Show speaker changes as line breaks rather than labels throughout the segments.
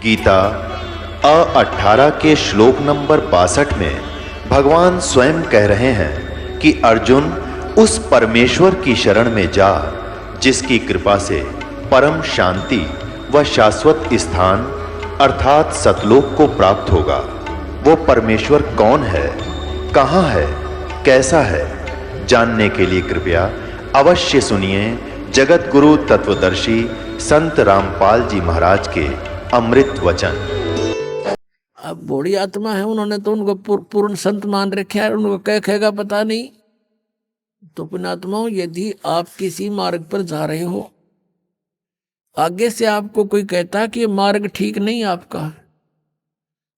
गीता 18 के श्लोक नंबर 62 में भगवान स्वयं कह रहे हैं कि अर्जुन उस परमेश्वर की शरण में जा जिसकी कृपा से परम शांति व शाश्वत स्थान अर्थात सतलोक को प्राप्त होगा। वो परमेश्वर कौन है, कहां है, कैसा है, जानने के लिए कृपया अवश्य सुनिए जगत गुरु तत्वदर्शी संत रामपाल जी महाराज के अमृत वचन।
अब बूढ़ी आत्मा है, उन्होंने तो उनको पूर्ण संत मान रखे है, उनको क्या कहेगा पता नहीं। तो पुण्यात्माओं, यदि आप किसी मार्ग पर जा रहे हो, आगे से आपको कोई कहता है कि ये मार्ग ठीक नहीं आपका,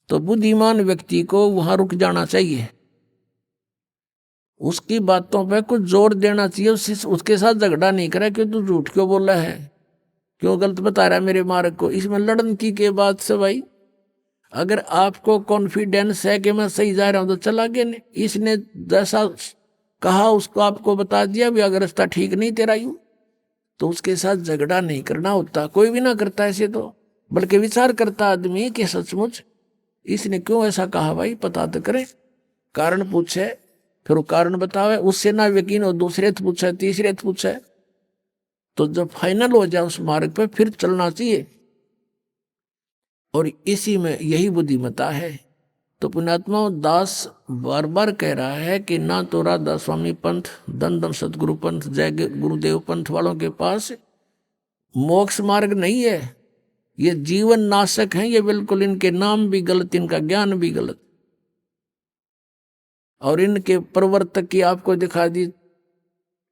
तो बुद्धिमान व्यक्ति को वहां रुक जाना चाहिए। उसकी बातों पे कुछ जोर देना चाहिए, उसके साथ झगड़ा नहीं करा कि तू झूठ क्यों बोला है, क्यों गलत बता रहा है मेरे मार्ग को। इसमें लड़न की बात से भाई, अगर आपको कॉन्फिडेंस है कि मैं सही जा रहा हूं तो चला गया, नहीं इसने जैसा कहा उसको आपको बता दिया भी अगर रास्ता ठीक नहीं तेरा यूं, तो उसके साथ झगड़ा नहीं करना होता। कोई भी ना करता ऐसे, तो बल्कि विचार करता आदमी कि सचमुच इसने क्यों ऐसा कहा, भाई पता तो करे, कारण पूछे, फिर वो कारण बतावे, उससे ना यकीन हो दूसरे से पूछे, तीसरे से पूछे, तो जब फाइनल हो जाए उस मार्ग पे फिर चलना चाहिए। और इसी में यही बुद्धिमता है। तो पुण्यात्मा दास बार बार कह रहा है कि ना तो राधा स्वामी पंथ, दन दन सतगुरु पंथ, जय गुरुदेव पंथ वालों के पास मोक्ष मार्ग नहीं है, ये जीवन नाशक है, ये बिल्कुल इनके नाम भी गलत, इनका ज्ञान भी गलत। और इनके प्रवर्तक की आपको दिखा दी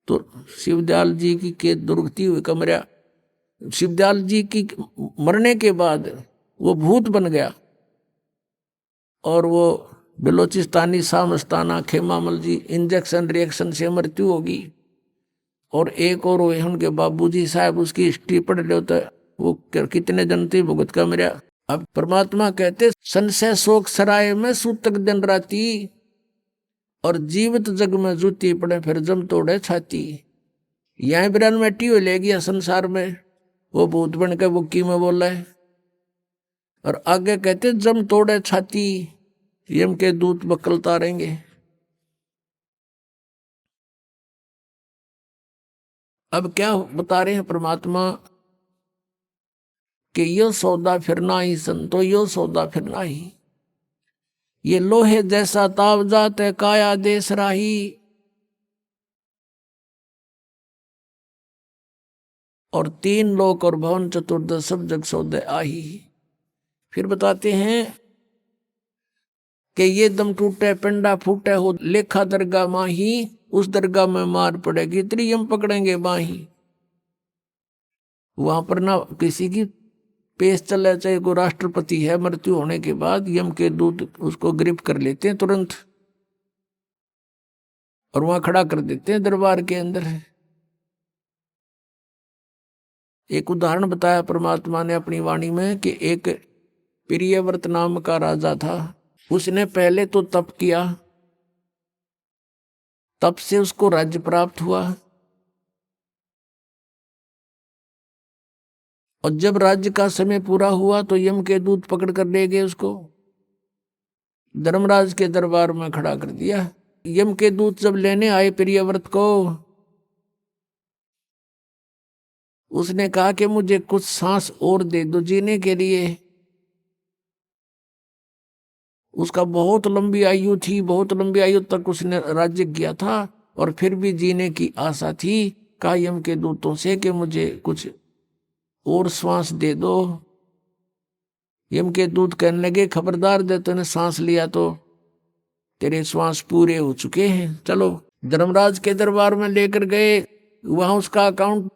तो शिवदयाल जी की के दुर्गति हुई कमरा, शिवदयाल जी की मरने के बाद वो भूत बन गया और वो बलोचिस्तानी सामस्ताना खेमामल जी इंजेक्शन रिएक्शन से मृत्यु होगी। और एक और हुए उनके बाबूजी साहब, उसकी हिस्ट्री पढ़ लो तो वो कितने जनते भुगत का मरा। अब परमात्मा कहते संशय शोक सराय में सूतक दिन राती, और जीवित जग में जूती पड़े फिर जम तोड़े छाती। यहीं बिरान मैटी हो ले गया संसार में, वो भूत बन के बुक्की में बोला है। और आगे कहते जम तोड़े छाती, यम के दूत बकलता रहेंगे। अब क्या बता रहे हैं परमात्मा कि यो सौदा फिरना ही संतो, यो सौदा फिरना ही, ये लोहे जैसा ताव जाते काया देश राही। और तीन लोक और भवन चतुर्दश सब जग सौदे आही। फिर बताते हैं कि ये दम टूटे पिंडा फूटे हो लेखा दरगाह माही, उस दरगाह में मार पड़ेगी त्रियम पकड़ेंगे बाही। वहां पर ना किसी की पेश चले, चाहे कोई राष्ट्रपति है, मृत्यु होने के बाद यम के दूत उसको गिरफ्त कर लेते हैं तुरंत और वहां खड़ा कर देते हैं दरबार के अंदर। एक उदाहरण बताया परमात्मा ने अपनी वाणी में कि एक प्रियव्रत नाम का राजा था, उसने पहले तो तप किया, तप से उसको राज्य प्राप्त हुआ, और जब राज्य का समय पूरा हुआ तो यम के दूत पकड़ कर ले गए, उसको धर्मराज के दरबार में खड़ा कर दिया। यम के दूत जब लेने आए प्रियव्रत को, उसने कहा कि मुझे कुछ सांस और दे दो जीने के लिए। उसका बहुत लंबी आयु थी, बहुत लंबी आयु तक उसने राज्य किया था और फिर भी जीने की आशा थी। कहा यम के दूतों से कि मुझे कुछ और श्वास दे दो। यम के दूत कहने लगे खबरदार दे, तूने सांस लिया तो तेरे श्वास पूरे हो चुके हैं, चलो। धर्मराज के दरबार में लेकर गए, वहां उसका अकाउंट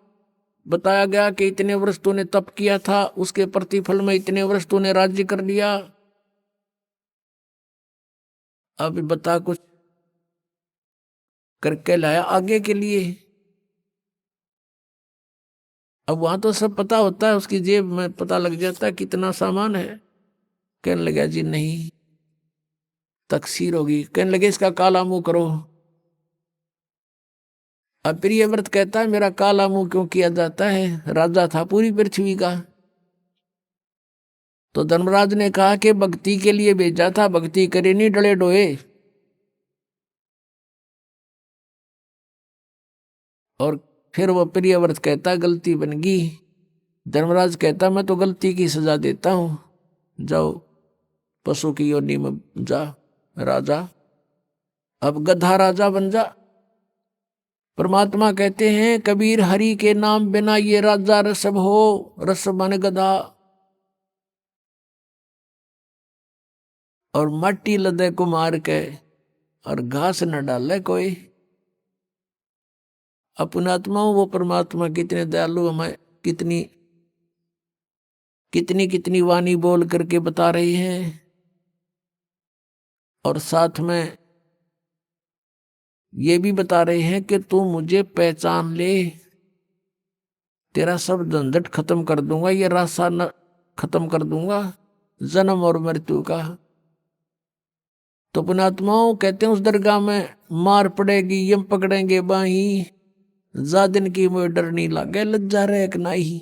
बताया गया कि इतने वर्ष तूने तप किया था, उसके प्रतिफल में इतने वर्ष तूने राज्य कर लिया। अब बता कुछ करके लाया आगे के लिए। अब वहां तो सब पता होता है, उसकी जेब में पता लग जाता है कितना सामान है। कहने लगा जी नहीं, तकसीर होगी। कहने लगे इसका काला मुंह करो। अब प्रियव्रत कहता है मेरा काला मुंह क्यों किया जाता है, राजा था पूरी पृथ्वी का। तो धर्मराज ने कहा कि भक्ति के लिए भेजा था, भक्ति करे नहीं डले डोए। और फिर वो प्रियव्रत कहता गलती बन गई। धर्मराज कहता मैं तो गलती की सजा देता हूं, जाओ पशु की योनि में जा राजा, अब गधा राजा बन जा। परमात्मा कहते हैं कबीर हरि के नाम बिना ये राजा रसब हो, रसब माने गधा। और माटी लदे को मार के और घास न डाले कोई। अपनात्माओं वो परमात्मा कितने दयालु हमें कितनी कितनी कितनी वाणी बोल करके बता रही हैं। और साथ में ये भी बता रहे हैं कि तू मुझे पहचान ले, तेरा सब झंझट खत्म कर दूंगा, ये रास्ता न खत्म कर दूंगा जन्म और मृत्यु का। तो पुणात्माओं कहते हैं उस दरगाह में मार पड़ेगी, यम पकड़ेंगे बाही, जा दिन की मुझे डर नहीं लागे, लज्जा रहे एक नाही।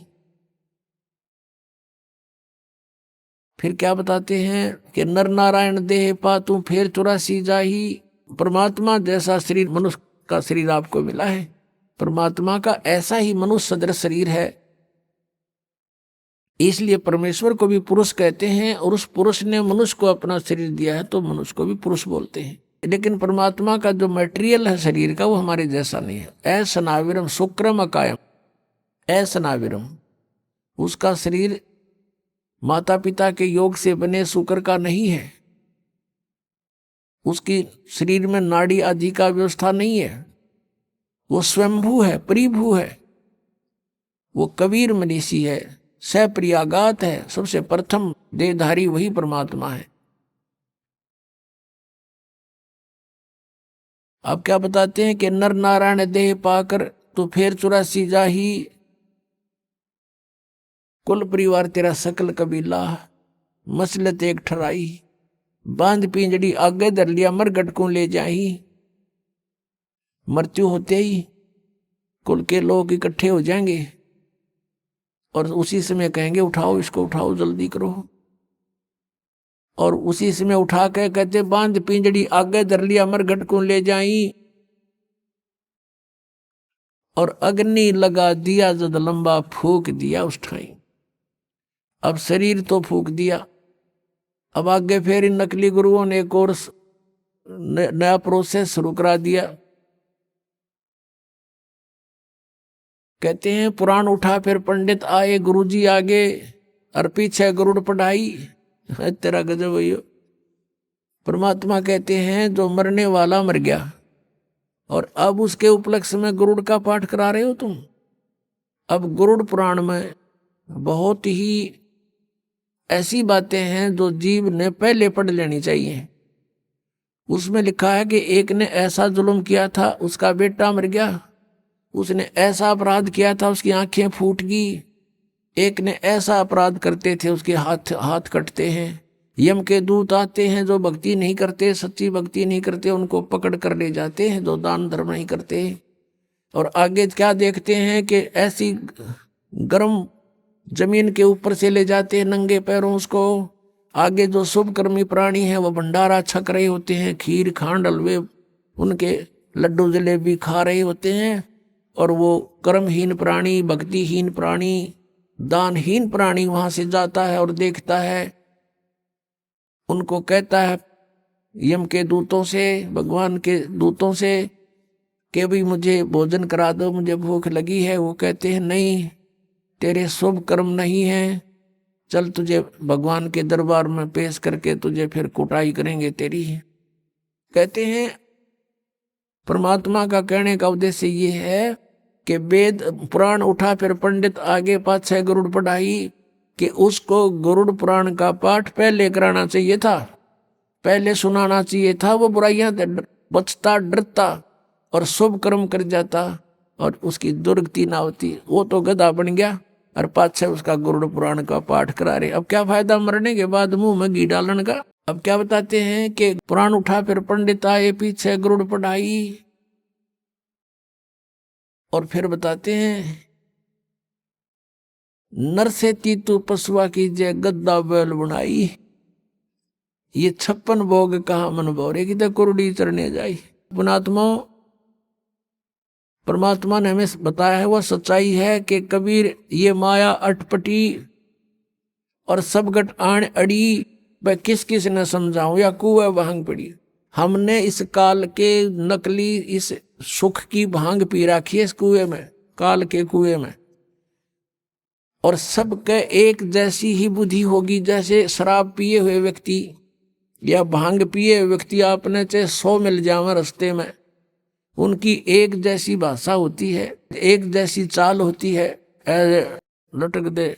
फिर क्या बताते हैं कि नर नारायण देह पातू फिर 84 जाही। परमात्मा जैसा शरीर मनुष्य का शरीर आपको मिला है, परमात्मा का ऐसा ही मनुष्य सदृश शरीर है। इसलिए परमेश्वर को भी पुरुष कहते हैं, और उस पुरुष ने मनुष्य को अपना शरीर दिया है तो मनुष्य को भी पुरुष बोलते हैं। लेकिन परमात्मा का जो मटेरियल है शरीर का वो हमारे जैसा नहीं है। ऐसनाविरम शुक्रम अकायम, ऐसनाविरम, उसका शरीर माता पिता के योग से बने शुक्र का नहीं है, उसकी शरीर में नाड़ी आदि का व्यवस्था नहीं है, वो स्वयंभू है, परिभू है, वो कबीर मनीषी है, सप्रियागात है, सबसे प्रथम देहधारी वही परमात्मा है। अब क्या बताते हैं कि नर नारायण देह पाकर तो फिर 84 जाही, कुल परिवार तेरा सकल कबीला, मसलत एक ठराई, बांध पिंजड़ी आगे धर लिया मरगट को ले जाही। मृत्यु होते ही कुल के लोग इकट्ठे हो जाएंगे और उसी समय कहेंगे उठाओ इसको, उठाओ जल्दी करो। और उसी समय उठा के कहते बांध पिंजड़ी आगे धर लिया मरगट को ले जाई, और अग्नि लगा दिया जद लंबा फूक दिया उस ठाई। अब शरीर तो फूक दिया, अब आगे फिर इन नकली गुरुओं ने एक और नया प्रोसेस शुरू करा दिया। कहते हैं पुराण उठा फिर पंडित आए, गुरुजी आगे और पीछे गरुड़ पढ़ाई। तेरा गजब भैया। परमात्मा कहते हैं जो मरने वाला मर गया और अब उसके उपलक्ष्य में गरुड़ का पाठ करा रहे हो तुम। अब गरुड़ पुराण में बहुत ही ऐसी बातें हैं जो जीव ने पहले पढ़ लेनी चाहिए। उसमें लिखा है कि एक ने ऐसा जुल्म किया था, उसका बेटा मर गया। उसने ऐसा अपराध किया था, उसकी आंखें फूट गई। एक ने ऐसा अपराध करते थे, उसके हाथ कटते हैं। यम के दूत आते हैं, जो भक्ति नहीं करते, सच्ची भक्ति नहीं करते, उनको पकड़ कर ले जाते हैं, जो दान धर्म नहीं करते। और आगे क्या देखते हैं कि ऐसी गर्म जमीन के ऊपर से ले जाते हैं नंगे पैरों उसको। आगे जो शुभ कर्मी प्राणी है वो भंडारा छक रहे होते हैं, खीर खांड हलवे उनके लड्डू जलेबी खा रहे होते हैं। और वो कर्महीन प्राणी, भक्तिहीन प्राणी, दानहीन प्राणी वहां से जाता है और देखता है, उनको कहता है यम के दूतों से, भगवान के दूतों से कि भी मुझे भोजन करा दो, मुझे भूख लगी है। वो कहते हैं नहीं, तेरे शुभ कर्म नहीं है, चल तुझे भगवान के दरबार में पेश करके तुझे फिर कुटाई करेंगे तेरी। कहते हैं परमात्मा का कहने का उद्देश्य ये है कि वेद पुराण उठा फिर पंडित आगे पाछे गरुड़ पढ़ाई, कि उसको गरुड़ पुराण का पाठ पहले कराना चाहिए था, पहले सुनाना चाहिए था। वो बुराइयां बचता, डरता और शुभ कर्म कर जाता और उसकी दुर्गति ना होती। वो तो गधा बन गया और पाछे उसका गरुड़ पुराण का पाठ करा रहे। अब क्या फायदा मरने के बाद मुंह में घी डालने का। अब क्या बताते हैं कि पुराण उठा फिर पंडित आए, पीछे गरुड़ पढ़ाई। और फिर बताते हैं नर से तू पशुआ की जय गद्दा बैल बनाई, ये 56 भोग कहा मन बोरे की तो कुरडी चरने जाई। पुणात्मा परमात्मा ने हमें बताया है वह सच्चाई है कि कबीर ये माया अटपटी और सब गट आण अड़ी, वह किस किस ने समझाऊं या कुएं भांग पड़ी। हमने इस काल के नकली इस सुख की भांग पी रखी है इस कुएं में, काल के कुएं में। और सबके एक जैसी ही बुद्धि होगी, जैसे शराब पिए हुए व्यक्ति या भांग पिए हुए व्यक्ति आपने चाहे 100 मिल जावे रास्ते में, उनकी एक जैसी भाषा होती है, एक जैसी चाल होती है। लटक दे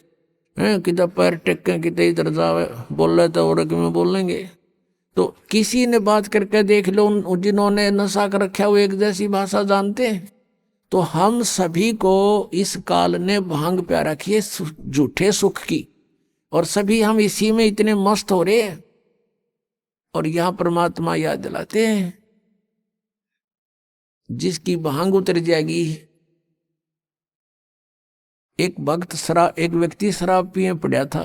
किधर पैर टेके किधर इधर जावे, बोल रहे तो और में बोलेंगे। तो किसी ने बात करके देख लो, जिन्होंने नशा कर रखा वो एक जैसी भाषा जानते हैं। तो हम सभी को इस काल ने भांग प्या रखी है झूठे सुख की, और सभी हम इसी में इतने मस्त हो रहे हैं। और यहां परमात्मा याद दिलाते हैं, जिसकी भांग उतर जाएगी। एक व्यक्ति शराब पिए पड़ा था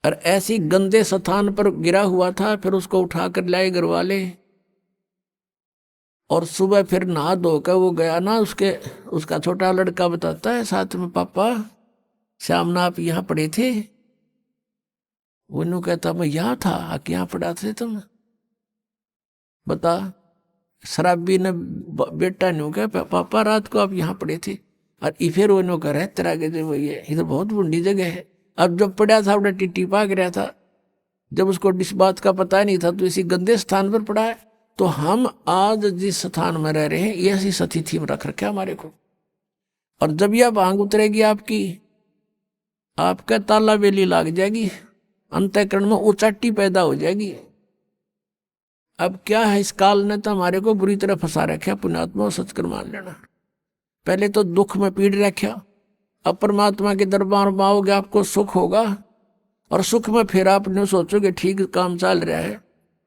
और ऐसी गंदे स्थान पर गिरा हुआ था। फिर उसको उठाकर लाए घर वाले, और सुबह फिर नहा धोकर वो गया ना, उसका छोटा लड़का बताता है साथ में, पापा श्याम ना आप यहाँ पड़े थे। वो कहता मैं यहाँ था, यहाँ पड़ा थे तुम, बता। शराबी ने बेटा न्यू कहा पापा रात को आप यहाँ पड़े थे। और फिर वो कह रहे तेरा के जो ये इधर बहुत बुंडी जगह है। अब जब पड़ा था उन्हें टिट्टी पाक रहा था, जब उसको इस बात का पता नहीं था, तो इसी गंदे स्थान पर पड़ा है। तो हम आज जिस स्थान में रह रहे हैं ये ऐसी सतिथि में रख रखे हमारे को। और जब यह भांग उतरेगी आपकी, आपका ताला बेली लाग जाएगी, अंतःकरण में उचाटी पैदा हो जाएगी। अब क्या है, इस काल ने तो हमारे को बुरी तरह फंसा रखा। पुण्यात्मा सच कर मान लेना, पहले तो दुख में पीड़ रखा, अब परमात्मा के दरबार में आओगे आपको सुख होगा। और सुख में फिर आपने सोचोगे ठीक काम चल रहा है,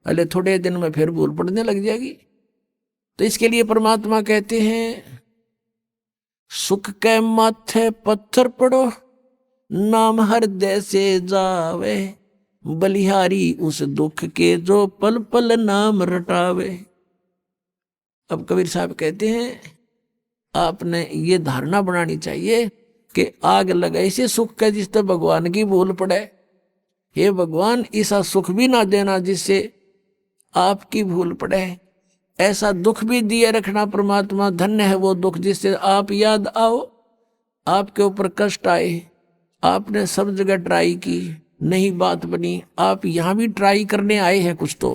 अरे थोड़े दिन में फिर भूल पड़ने लग जाएगी। तो इसके लिए परमात्मा कहते हैं, सुख के माथे पत्थर पड़ो, नाम हृदय से जावे, बलिहारी उस दुख के जो पल पल नाम रटावे। अब कबीर साहब कहते हैं, आपने ये धारणा बनानी चाहिए कि आग लगाई से सुख का जिससे भगवान की भूल पड़े। हे भगवान, ऐसा सुख भी ना देना जिससे आपकी भूल पड़े। ऐसा दुख भी दिए रखना परमात्मा, धन्य है वो दुख जिससे आप याद आओ, आपके ऊपर कष्ट आए, आपने सब जगह ट्राई की, नहीं बात बनी, आप यहां भी ट्राई करने आए हैं कुछ तो।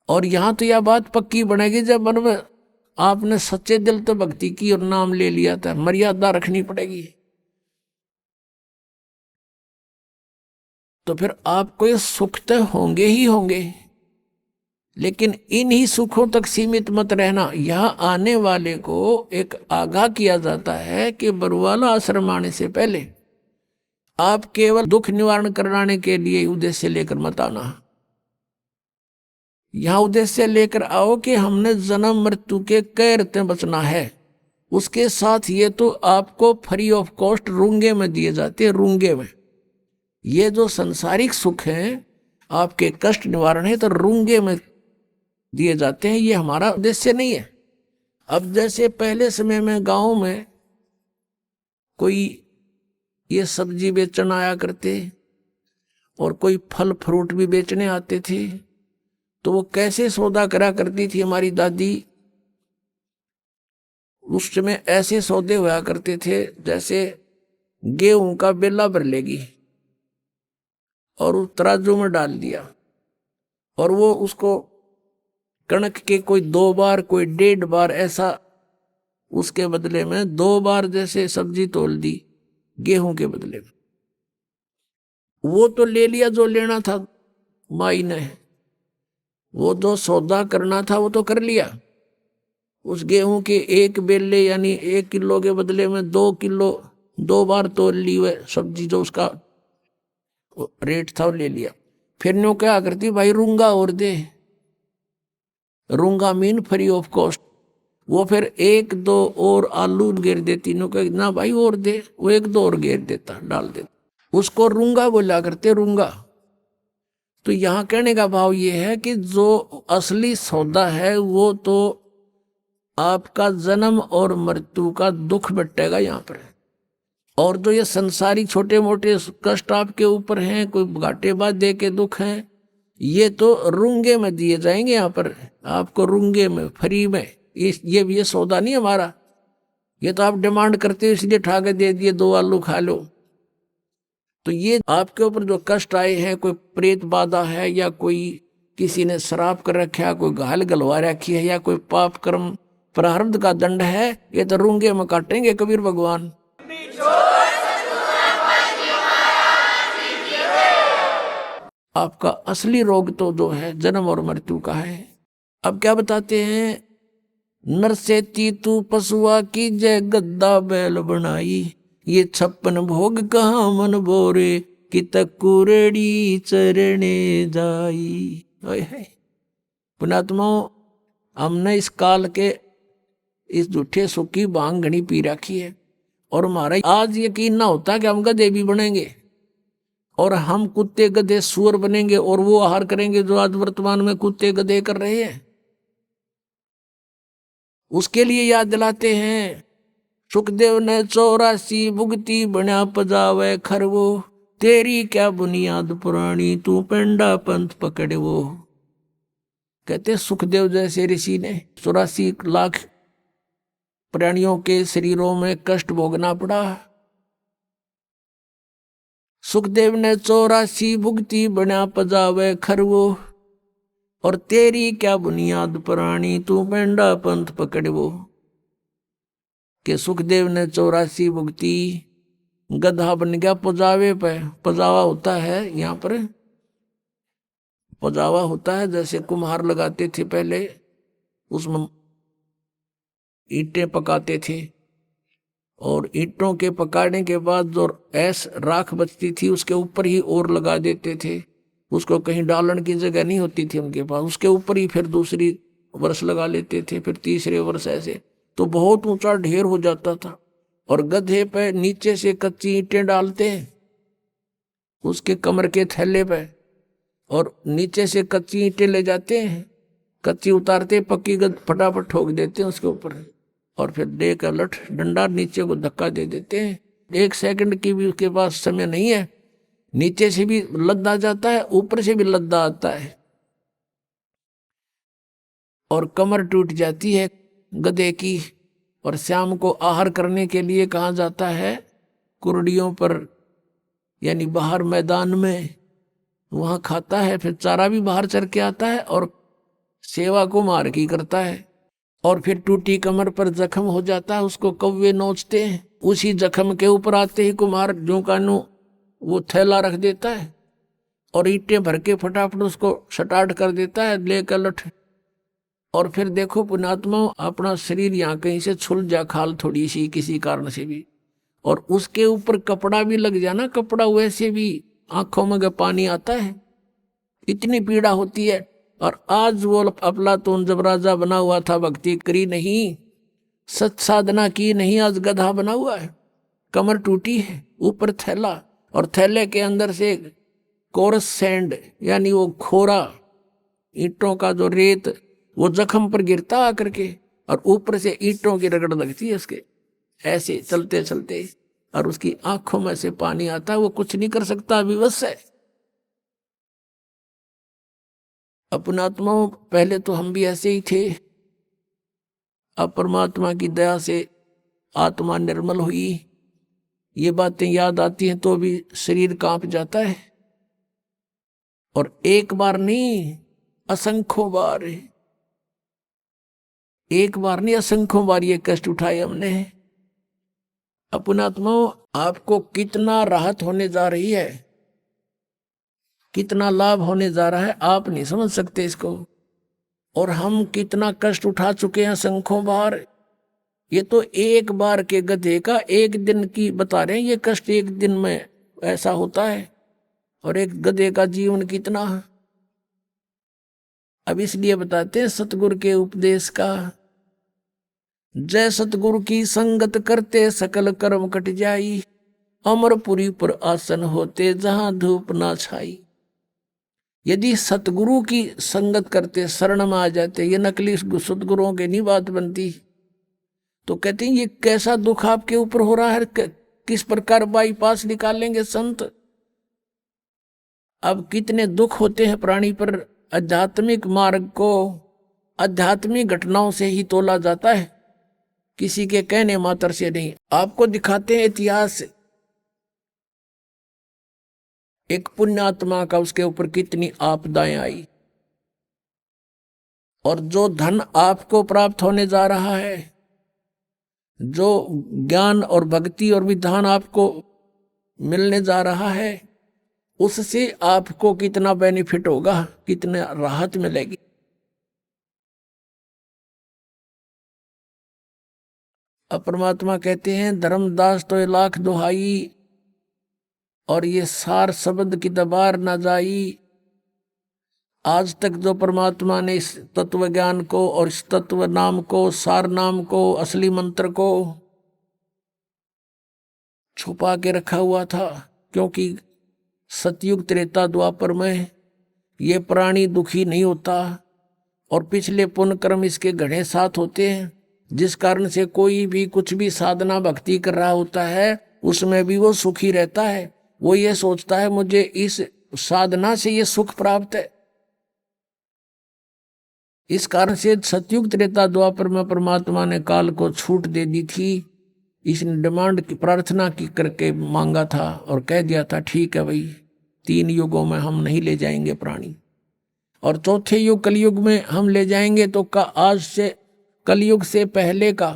और यहां तो यह बात पक्की बनेगी जब मन में आपने सच्चे दिल तो भक्ति की और नाम ले लिया था। मर्यादा रखनी पड़ेगी, तो फिर आपको ये सुख तो होंगे ही होंगे, लेकिन इन्हीं सुखों तक सीमित मत रहना। यहां आने वाले को एक आगाह किया जाता है कि बरुवाला आश्रम आने से पहले आप केवल दुख निवारण कराने के लिए उद्देश्य लेकर मत आना। यहां उद्देश्य लेकर आओ कि हमने जन्म मृत्यु के कहर से बचना है। उसके साथ ये तो आपको फ्री ऑफ कॉस्ट रूंगे में दिए जाते हैं, रूंगे में। ये जो संसारिक सुख हैं, आपके कष्ट निवारण है तो रूंगे में दिए जाते हैं, ये हमारा उद्देश्य नहीं है। अब जैसे पहले समय में गांव में कोई ये सब्जी बेचने आया करते और कोई फल फ्रूट भी बेचने आते थे, तो वो कैसे सौदा करा करती थी हमारी दादी। उस समय ऐसे सौदे हुआ करते थे जैसे गेहूं का बेला भर लेगी और उस तराजू में डाल दिया, और वो उसको कणक के कोई 2 बार कोई 1.5 बार ऐसा, उसके बदले में 2 बार जैसे सब्जी तोल दी गेहूं के बदले में। वो तो ले लिया जो लेना था माई ने, वो जो सौदा करना था वो तो कर लिया। उस गेहूं के 1 बेले यानी 1 किलो के बदले में 2 किलो 2 बार तोल ली हुए सब्जी, जो उसका रेट था वो ले लिया। फिर न्यू क्या करती, भाई रूंगा और दे, रूंगा मीन फ्री ऑफ कॉस्ट। वो फिर एक दो और आलू घेर दे, तीनों का ना भाई और दे, वो एक दो और घेर देता, डाल देता। उसको रूंगा बोला करते, रूंगा। तो यहाँ कहने का भाव ये है कि जो असली सौदा है वो तो आपका जन्म और मृत्यु का दुख बटेगा यहाँ पर। और जो ये संसारी छोटे मोटे कष्ट आपके ऊपर हैं, कोई घाटेबाज दे के दुख हैं, ये तो रूंगे में दिए जाएंगे यहाँ पर आपको, रूंगे में, फ्री में। ये सौदा नहीं हमारा, ये तो आप डिमांड करते हो इसलिए ठा के दे दिए, 2 आलू खा लो। तो ये आपके ऊपर जो कष्ट आए हैं, कोई प्रेत बाधा है, या कोई किसी ने शराब कर रखा है, कोई घायल गलवा रखी है, या कोई पाप कर्म प्रारब्ध का दंड है, ये तो रूंगे में काटेंगे कबीर भगवान। आपका असली रोग तो जो है जन्म और मृत्यु का है। अब क्या बताते हैं, नरसेती तू पशुआ की जय गद्दा बैल बनाई, ये 56 भोग कहाँ मन बोरे, कि तकुरेड़ी चरणे जाई। पुणात्माओं, हमने इस काल के इस झूठे सुख की भांग घनी पी रखी है, और हमारा आज यकीन ना होता कि हम गधे भी बनेंगे, और हम कुत्ते गधे सुअर बनेंगे, और वो आहार करेंगे जो आज वर्तमान में कुत्ते गधे कर रहे हैं। उसके लिए याद दिलाते हैं, सुखदेव ने 84 भुगती बना पजावे खरवो, तेरी क्या बुनियाद पुरानी, तू पेंडा पंथ पकड़े वो। कहते सुखदेव जैसे ऋषि ने 84 लाख प्राणियों के शरीरों में कष्ट भोगना पड़ा। सुखदेव ने 84 भुगती बना पजावे खरवो, और तेरी क्या बुनियाद पुरानी, तू पेंडा पंथ पकड़वो। कि सुखदेव ने 84 भुगती, गधा बन गया पजावे पे। पजावा होता है यहाँ पर, पजावा होता है जैसे कुम्हार लगाते थे पहले, उसमें ईंटें पकाते थे, और ईंटों के पकाने के बाद जो ऐस राख बचती थी उसके ऊपर ही और लगा देते थे, उसको कहीं डालने की जगह नहीं होती थी उनके पास, उसके ऊपर ही फिर दूसरी वर्ष लगा लेते थे, फिर तीसरे वर्ष ऐसे, तो बहुत ऊंचा ढेर हो जाता था। और गधे पे नीचे से कच्ची ईंटें डालते हैं उसके कमर के थैले पे, और नीचे से कच्ची ईंटें ले जाते हैं, कच्ची उतारते, पक्की फटाफट ठोक देते हैं उसके ऊपर, और फिर दे का लठ डंडा नीचे को धक्का दे देते हैं। 1 सेकंड की भी उसके पास समय नहीं है, नीचे से भी लद्दा जाता है, ऊपर से भी लद्दा आता है, और कमर टूट जाती है गधे की। और शाम को आहार करने के लिए कहाँ जाता है, कुर्डियों पर, यानी बाहर मैदान में, वहाँ खाता है, फिर चारा भी बाहर चर के आता है, और सेवा को मार की करता है। और फिर टूटी कमर पर जख्म हो जाता है, उसको कौवे नोचते हैं, उसी जख्म के ऊपर आते ही कुम्हार जो कानू वो थैला रख देता है, और ईंटें भर के फटाफट उसको स्टार्ट कर देता है लेकर लठ। और फिर देखो पुणात्मा, अपना शरीर यहाँ कहीं से छुल जा, खाल थोड़ी सी किसी कारण से भी, और उसके ऊपर कपड़ा भी लग जाना, कपड़ा वैसे भी आंखों में पानी आता है, इतनी पीड़ा होती है। और आज वो अफलातून जब राजा बना हुआ था, भक्ति करी नहीं, सच साधना की नहीं, आज गधा बना हुआ है, कमर टूटी है, ऊपर थैला, और थैले के अंदर से कोरस सैंड, यानी वो खोरा ईंटों का जो रेत, वो जख्म पर गिरता आकर के, और ऊपर से ईंटों की रगड़ लगती है उसके, ऐसे चलते चलते, और उसकी आंखों में से पानी आता है, वो कुछ नहीं कर सकता, विवश है। अपनात्माओं, पहले तो हम भी ऐसे ही थे, अब परमात्मा की दया से आत्मा निर्मल हुई, ये बातें याद आती हैं तो भी शरीर कांप जाता है। और एक बार नहीं, असंख्यों बार, एक बार नहीं असंख्यों बार ये कष्ट उठाए हमने। अपनात्माओं, आपको कितना राहत होने जा रही है, कितना लाभ होने जा रहा है, आप नहीं समझ सकते इसको। और हम कितना कष्ट उठा चुके हैं असंख्यों बार। ये तो एक बार के गधे का एक दिन की बता रहे हैं, ये कष्ट एक दिन में ऐसा होता है, और एक गधे का जीवन कितना। अब इसलिए बताते हैं सतगुरु के उपदेश का जय सतगुरु की संगत करते सकल कर्म कट जाई, अमरपुरी पर आसन होते जहां धूप ना छाई। यदि सतगुरु की संगत करते, शरण में आ जाते, ये नकली सतगुरुओं की नहीं बात बनती। तो कहते हैं ये कैसा दुख आपके ऊपर हो रहा है, किस प्रकार बाईपास निकालेंगे संत। अब कितने दुख होते हैं प्राणी पर। आध्यात्मिक मार्ग को आध्यात्मिक घटनाओं से ही तोला जाता है, किसी के कहने मात्र से नहीं। आपको दिखाते हैं इतिहास, एक पुण्यात्मा का, उसके ऊपर कितनी आपदाएं आई, और जो धन आपको प्राप्त होने जा रहा है, जो ज्ञान और भक्ति और विधान आपको मिलने जा रहा है, उससे आपको कितना बेनिफिट होगा, कितना राहत मिलेगी। अब परमात्मा कहते हैं धर्मदास तो ये लाख दुहाई, और ये सार शब्द की दबार न जाई। आज तक जो परमात्मा ने इस तत्व ज्ञान को और इस तत्व नाम को, सार नाम को, असली मंत्र को छुपा के रखा हुआ था, क्योंकि सतयुग त्रेता द्वापर में ये प्राणी दुखी नहीं होता, और पिछले पुण्य कर्म इसके घड़े साथ होते हैं, जिस कारण से कोई भी कुछ भी साधना भक्ति कर रहा होता है उसमें भी वो सुखी रहता है। वो ये सोचता है मुझे इस साधना से ये सुख प्राप्त है। इस कारण से सतयुग त्रेता द्वापर में परमात्मा ने काल को छूट दे दी थी। इसने डिमांड की, प्रार्थना की करके मांगा था और कह दिया था ठीक है भाई, 3 युगों में हम नहीं ले जाएंगे प्राणी, और चौथे युग कलयुग में हम ले जाएंगे। तो आज से कलयुग से पहले का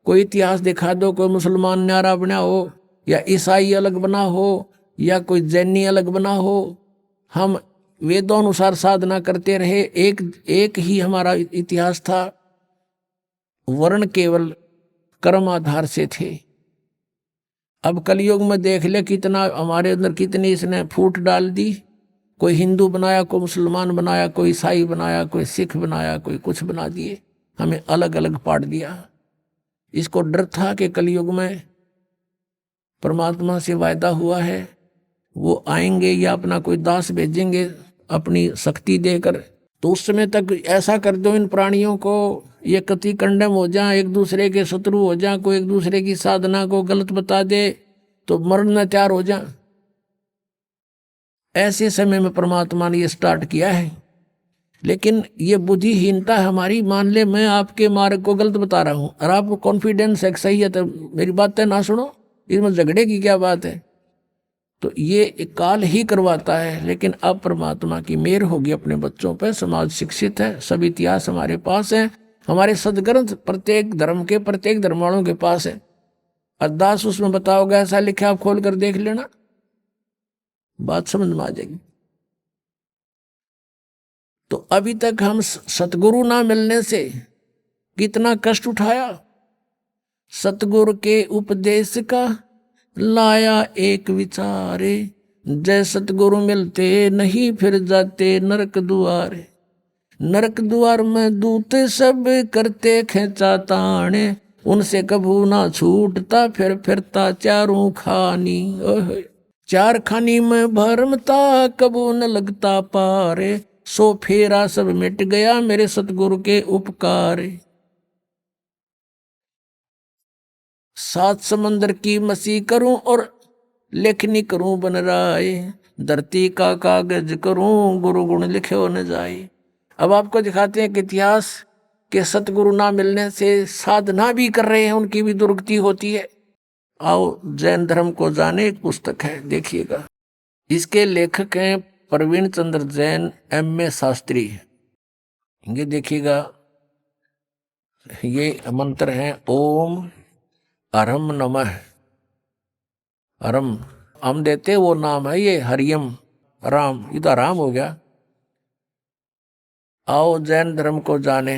कोई इतिहास दिखा दो, कोई मुसलमान न्यारा बना हो, या ईसाई अलग बना हो, या कोई जैनी अलग बना हो। हम वेदों अनुसार साधना करते रहे, एक ही हमारा इतिहास था। वर्ण केवल कर्म आधार से थे। अब कलयुग में देख ले कितना हमारे अंदर, कितनी इसने फूट डाल दी। कोई हिंदू बनाया, कोई मुसलमान बनाया, कोई ईसाई बनाया, कोई सिख बनाया, कोई कुछ बना दिए, हमें अलग अलग पाट दिया। इसको डर था कि कलयुग में परमात्मा से वायदा हुआ है वो आएंगे या अपना कोई दास भेजेंगे अपनी शक्ति देकर, तो उस समय तक ऐसा कर दो इन प्राणियों को ये कति कंडम हो जाए, एक दूसरे के शत्रु हो जाए, कोई एक दूसरे की साधना को गलत बता दे तो मरना तैयार हो जाए। ऐसे समय में परमात्मा ने ये स्टार्ट किया है। लेकिन ये बुद्धिहीनता हमारी, मान ले मैं आपके मार्ग को गलत बता रहा हूं और आपको कॉन्फिडेंस है सही है, तो मेरी बातें ना सुनो, इसमें झगड़े की क्या बात है। तो ये काल ही करवाता है। लेकिन अब परमात्मा की मेहर होगी अपने बच्चों पर, समाज शिक्षित है, सब इतिहास हमारे पास है, हमारे सदग्रंथ प्रत्येक धर्म के, प्रत्येक धर्म वालों के पास है। अरदास उसमें बताओगे ऐसा लिखा, आप खोल कर देख लेना, बात समझ में आ जाएगी। तो अभी तक हम सतगुरु ना मिलने से कितना कष्ट उठाया। सतगुरु के उपदेश का लाया एक विचारे, जय सतगुरु मिलते नहीं फिर जाते नरक दुआरे। नरक द्वार में दूत सब करते खेचा ताने, उनसे कभू ना छूटता फिर फिरता चारों खानी। चार खानी में भरमता कबू न लगता पारे, सो फेरा सब मिट गया मेरे सतगुरु के उपकार। 7 समंदर की मसी करूं और लेखनी करूं बन राय, धरती का कागज करूं गुरु गुण लिखे न जाए। अब आपको दिखाते हैं कि इतिहास के सतगुरु ना मिलने से साधना भी कर रहे हैं, उनकी भी दुर्गति होती है। आओ जैन धर्म को जाने, एक पुस्तक है देखिएगा, इसके लेखक हैं प्रवीण चंद्र जैन, MA शास्त्री। ये देखिएगा, ये मंत्र है ओम अरम नमः। अरम हम देते वो नाम है, ये हरियम राम, ये तो राम हो गया। आओ जैन धर्म को जाने,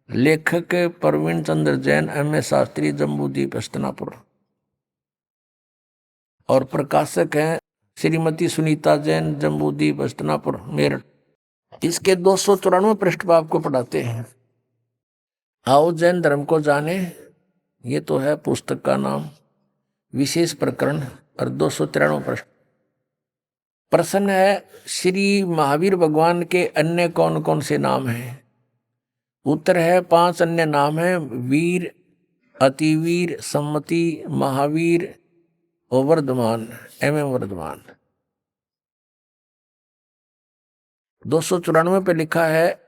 लेखक प्रवीण चंद्र जैन, MA शास्त्री, जम्बूद्वीप हस्तिनापुर, और प्रकाशक हैं श्रीमती सुनीता जैन, जम्बूद्वीप हस्तिनापुर, मेरठ। इसके 294 पृष्ठ पर आपको पढ़ाते हैं। आओ जैन धर्म को जाने, ये तो है पुस्तक का नाम। विशेष प्रकरण और 293 प्रश्न। प्रश्न है श्री महावीर भगवान के अन्य कौन कौन से नाम हैं? उत्तर है 5 अन्य नाम हैं, वीर, अतिवीर, सम्मति, महावीर और वर्धमान एवं वर्धमान। 294 पे लिखा है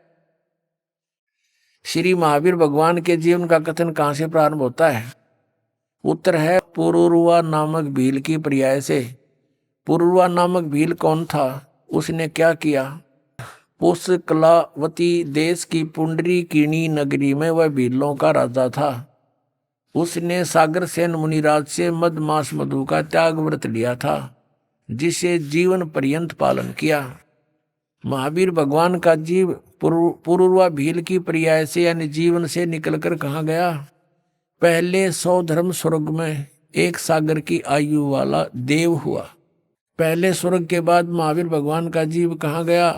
श्री महावीर भगवान के जीवन का कथन कहां से प्रारंभ होता है? उत्तर है पुरुरवा नामक भील की पर्याय से। पुरुरवा नामक भील कौन था? उसने क्या किया? पुष्कलावती देश की पुंडरीकिणी नगरी में वह भीलों का राजा था। उसने सागरसेन मुनिराज से मदमास मधु का त्याग व्रत लिया था, जिसे जीवन पर्यंत पालन किया। महावीर भगवान का जीव पुरुरवा भील की पर्याय से यानी जीवन से निकलकर कहाँ गया? पहले 100 धर्म स्वर्ग में 1 सागर की आयु वाला देव हुआ। पहले स्वर्ग के बाद महावीर भगवान का जीव कहाँ गया?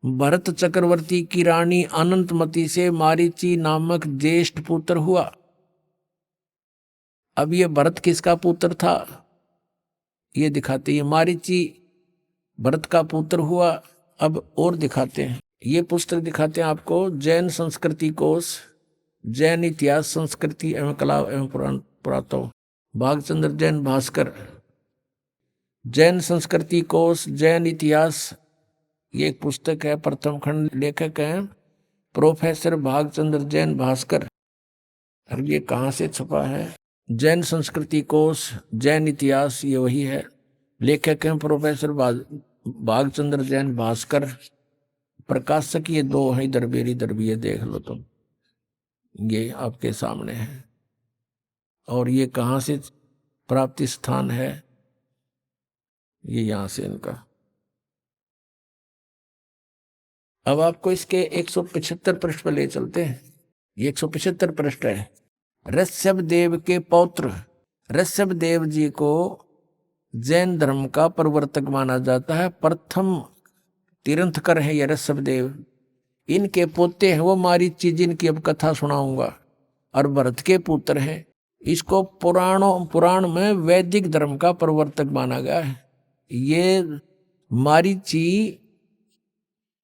भरत चक्रवर्ती की रानी अनंतमती से मारीची नामक ज्येष्ठ पुत्र हुआ। अब ये भरत किसका पुत्र था ये दिखाते हैं। मारीची भरत का पुत्र हुआ। अब और दिखाते हैं, ये पुस्तक दिखाते हैं आपको जैन संस्कृति कोश, जैन इतिहास संस्कृति एवं कला एवं पुरातत्व, भागचंद्र जैन भास्कर। जैन संस्कृति कोश, जैन इतिहास, ये एक पुस्तक है। प्रथम खंड, लेखक हैं प्रोफेसर भागचंद्र जैन भास्कर। और ये कहाँ से छपा है? जैन संस्कृति कोश, जैन इतिहास, ये वही है। लेखक हैं प्रोफेसर भागचंद्र जैन भास्कर। प्रकाशक ये 2 है, इधर भी ये देख लो तुम, ये आपके सामने है। और ये कहाँ से प्राप्ति स्थान है? ये यहां से इनका। अब आपको इसके 175 पृष्ठ पर ले चलते हैं। ये 175 पृष्ठ है। ऋषभ देव के पौत्र ऋषभ देव जी को जैन धर्म का प्रवर्तक माना जाता है। प्रथम तीर्थंकर है ये ऋषभ देव। इनके पोते हैं वो मारीची, जिनकी अब कथा सुनाऊंगा, और भरत के पुत्र हैं। इसको पुराण में वैदिक धर्म का प्रवर्तक माना गया है। ये मारीची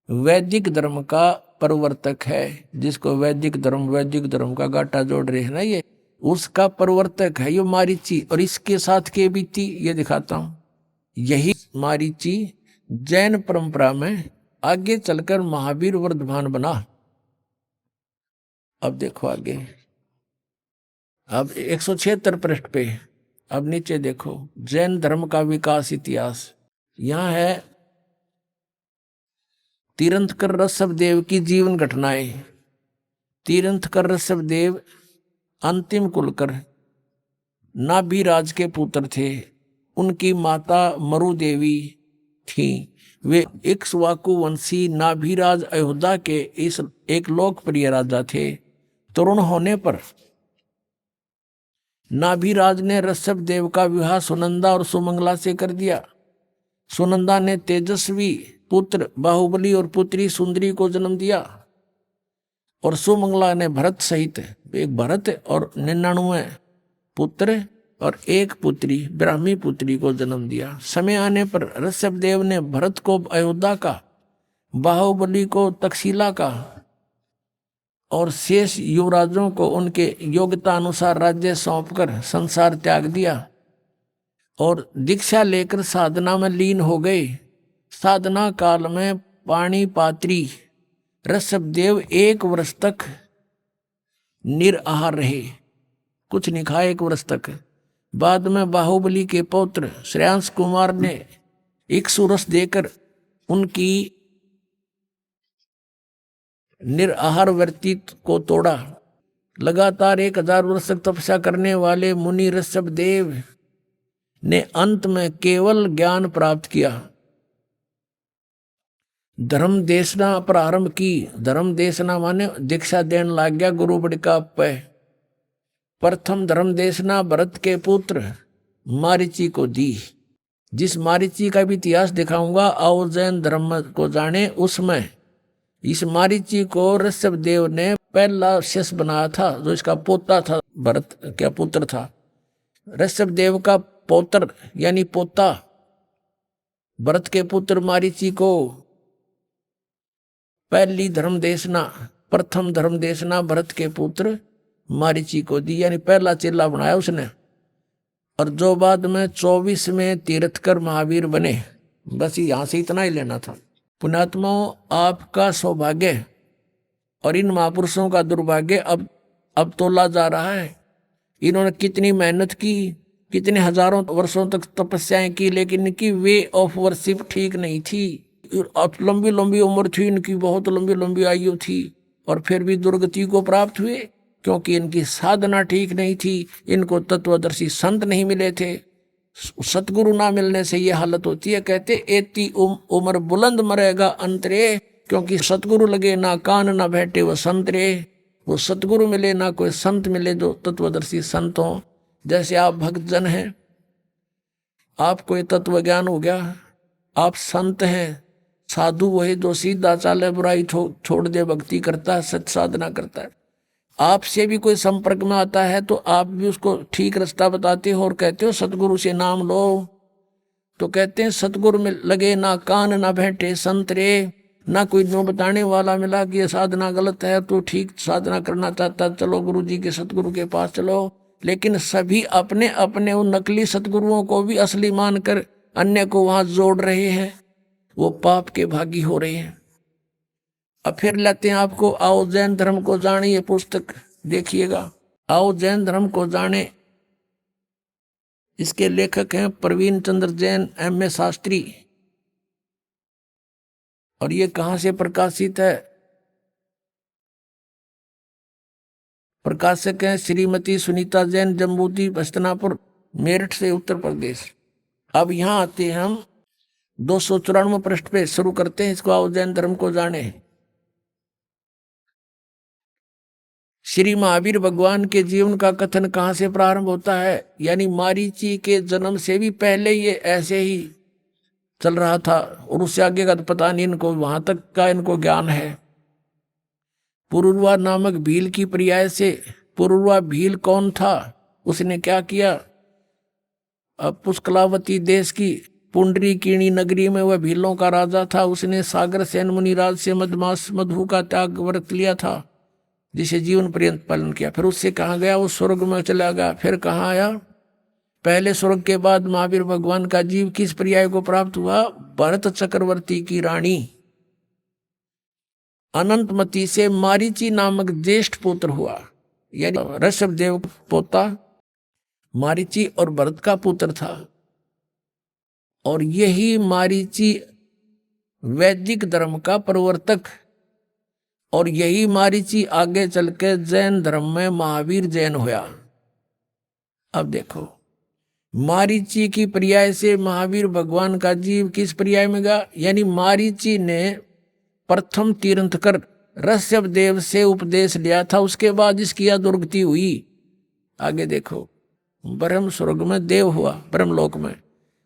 वैदिक धर्म का प्रवर्तक है, जिसको वैदिक धर्म का गाटा जोड़ रहे हैं ना, ये उसका प्रवर्तक है ये मारीची। और इसके साथ के बीती ये दिखाता हूं। यही मारीची जैन परंपरा में आगे चलकर महावीर वर्धमान बना। अब देखो आगे, अब 176 पृष्ठ पे अब नीचे देखो, जैन धर्म का विकास इतिहास। यहां है तीर्थंकर ऋषभ देव की जीवन घटनाएं। तीर्थंकर ऋषभ देव अंतिम कुलकर नाभिराज के पुत्र थे। उनकी माता मरु देवी थी। वे इक्ष्वाकु वंशी नाभिराज अयोध्या के इस एक लोकप्रिय राजा थे। तरुण होने पर नाभिराज ने ऋषभ देव का विवाह सुनंदा और सुमंगला से कर दिया। सुनंदा ने तेजस्वी पुत्र बाहुबली और पुत्री सुंदरी को जन्म दिया, और सुमंगला ने भरत सहित एक भरत और 99 पुत्र और एक पुत्री ब्राह्मी पुत्री को जन्म दिया। समय आने पर ऋषभ देव ने भरत को अयोध्या का, बाहुबली को तक्षशिला का और शेष युवराजों को उनके योग्यता अनुसार राज्य सौंपकर संसार त्याग दिया और दीक्षा लेकर साधना में लीन हो गए। साधना काल में पाणिपात्री ऋषभ देव 1 वर्ष तक निराहार रहे, कुछ नहीं खाए 1 वर्ष तक। बाद में बाहुबली के पौत्र श्रेयांश कुमार ने इक्ष्वाकु देकर उनकी निराहार वृत्ति को तोड़ा। लगातार 1000 वर्ष तक तपस्या करने वाले मुनि ऋषभ देव ने अंत में केवल ज्ञान प्राप्त किया। धर्म देशना प्रारंभ की। धर्म देशना माने दीक्षा देने लग गया गुरु बड़का पे। प्रथम धर्म देशना भरत के पुत्र मारीची को दी। जिस मारीची का भी इतिहास दिखाऊंगा, आओ जैन धर्म को जाने। उसमें इस मारीची को ऋषभ देव ने पहला शिष्य बनाया था, जो इसका पोता था, भरत क्या पुत्र था। ऋषभ देव का पौत्र यानी पोता भरत के पुत्र मारीची को पहली धर्म देशना, प्रथम धर्म देशना भरत के पुत्र मारीची को दी, यानी पहला चेला बनाया उसने। और जो बाद में 24 में तीर्थकर महावीर बने। बस यहां से इतना ही लेना था। पुण्यात्माओं, आपका सौभाग्य और इन महापुरुषों का दुर्भाग्य अब तोला जा रहा है। इन्होंने कितनी मेहनत की, कितने हजारों वर्षों तक तपस्याएं की, लेकिन इनकी वे ऑफ वर्शिप ठीक नहीं थी। लंबी लंबी उम्र थी इनकी, बहुत लंबी लंबी आयु थी, और फिर भी दुर्गति को प्राप्त हुए, क्योंकि इनकी साधना ठीक नहीं थी। इनको तत्वदर्शी संत नहीं मिले थे। सतगुरु ना मिलने से ये हालत होती है। कहते एती उम्र बुलंद मरेगा अंतरे, क्योंकि सतगुरु लगे ना कान ना बैठे वो संतरे। वो सतगुरु मिले ना कोई संत मिले जो तत्वदर्शी संत हों। जैसे आप भक्तजन हैं, आपको ये तत्व ज्ञान हो गया, आप संत हैं। साधु वही जो सीधा चाले, बुराई छोड़ दे, भक्ति करता है, सत साधना करता है। आपसे भी कोई संपर्क में आता है तो आप भी उसको ठीक रास्ता बताते हो और कहते हो सतगुरु से नाम लो। तो कहते हैं सतगुरु में लगे ना कान ना बैठे संतरे। ना कोई नो बताने वाला मिला कि ये साधना गलत है, तो ठीक साधना करना चाहता चलो गुरु जी के सतगुरु के पास चलो। लेकिन सभी अपने अपने उन नकली सतगुरुओं को भी असली मानकर अन्य को वहां जोड़ रहे हैं। वो पाप के भागी हो रहे हैं। अब फिर लेते हैं आपको आओ जैन धर्म को जाने, ये पुस्तक देखिएगा, आओ जैन धर्म को जाने। इसके लेखक हैं प्रवीण चंद्र जैन, M.A. शास्त्री। और ये कहां से प्रकाशित है? प्रकाशक हैं श्रीमती सुनीता जैन, जम्बूदी, हस्तिनापुर, मेरठ से, उत्तर प्रदेश। अब यहां आते हैं हम 294 पृष्ठ पे शुरू करते हैं इसको, आओ जैन धर्म को जाने। श्री महावीर भगवान के जीवन का कथन कहां से प्रारंभ होता है? यानी मारीची के जन्म से भी पहले ये ऐसे ही चल रहा था, और उससे आगे का तो पता नहीं इनको, वहां तक का इनको ज्ञान है। पुरुरवा नामक भील की पर्याय से, पुरुरवा भील कौन था? उसने क्या किया? अब पुष्कलावती देश की पुंडरीकीणी नगरी में वह भीलों का राजा था। उसने सागर सेन मुनिराज से मधमास मधु का त्याग व्रत लिया था, जिसे जीवन पर्यंत पालन किया। फिर उससे कहाँ गया? वो स्वर्ग में चला गया। फिर कहाँ आया? पहले स्वर्ग के बाद महावीर भगवान का जीव किस पर्याय को प्राप्त हुआ? भरत चक्रवर्ती की रानी अनंतमती से मारीची नामक ज्येष्ठ पुत्र हुआ। यानी ऋषभ देव पोता मारीची और भरत का पुत्र था। और यही मारीची वैदिक धर्म का प्रवर्तक, और यही मारीची आगे चल के जैन धर्म में महावीर जैन हुआ। अब देखो, मारीची की पर्याय से महावीर भगवान का जीव किस पर्याय में गया? यानी मारीची ने प्रथम तीर्थकर ऋषभ देव से उपदेश लिया था, उसके बाद इसकी दुर्गति हुई। आगे देखो, ब्रह्म स्वर्ग में देव हुआ, ब्रह्मलोक में,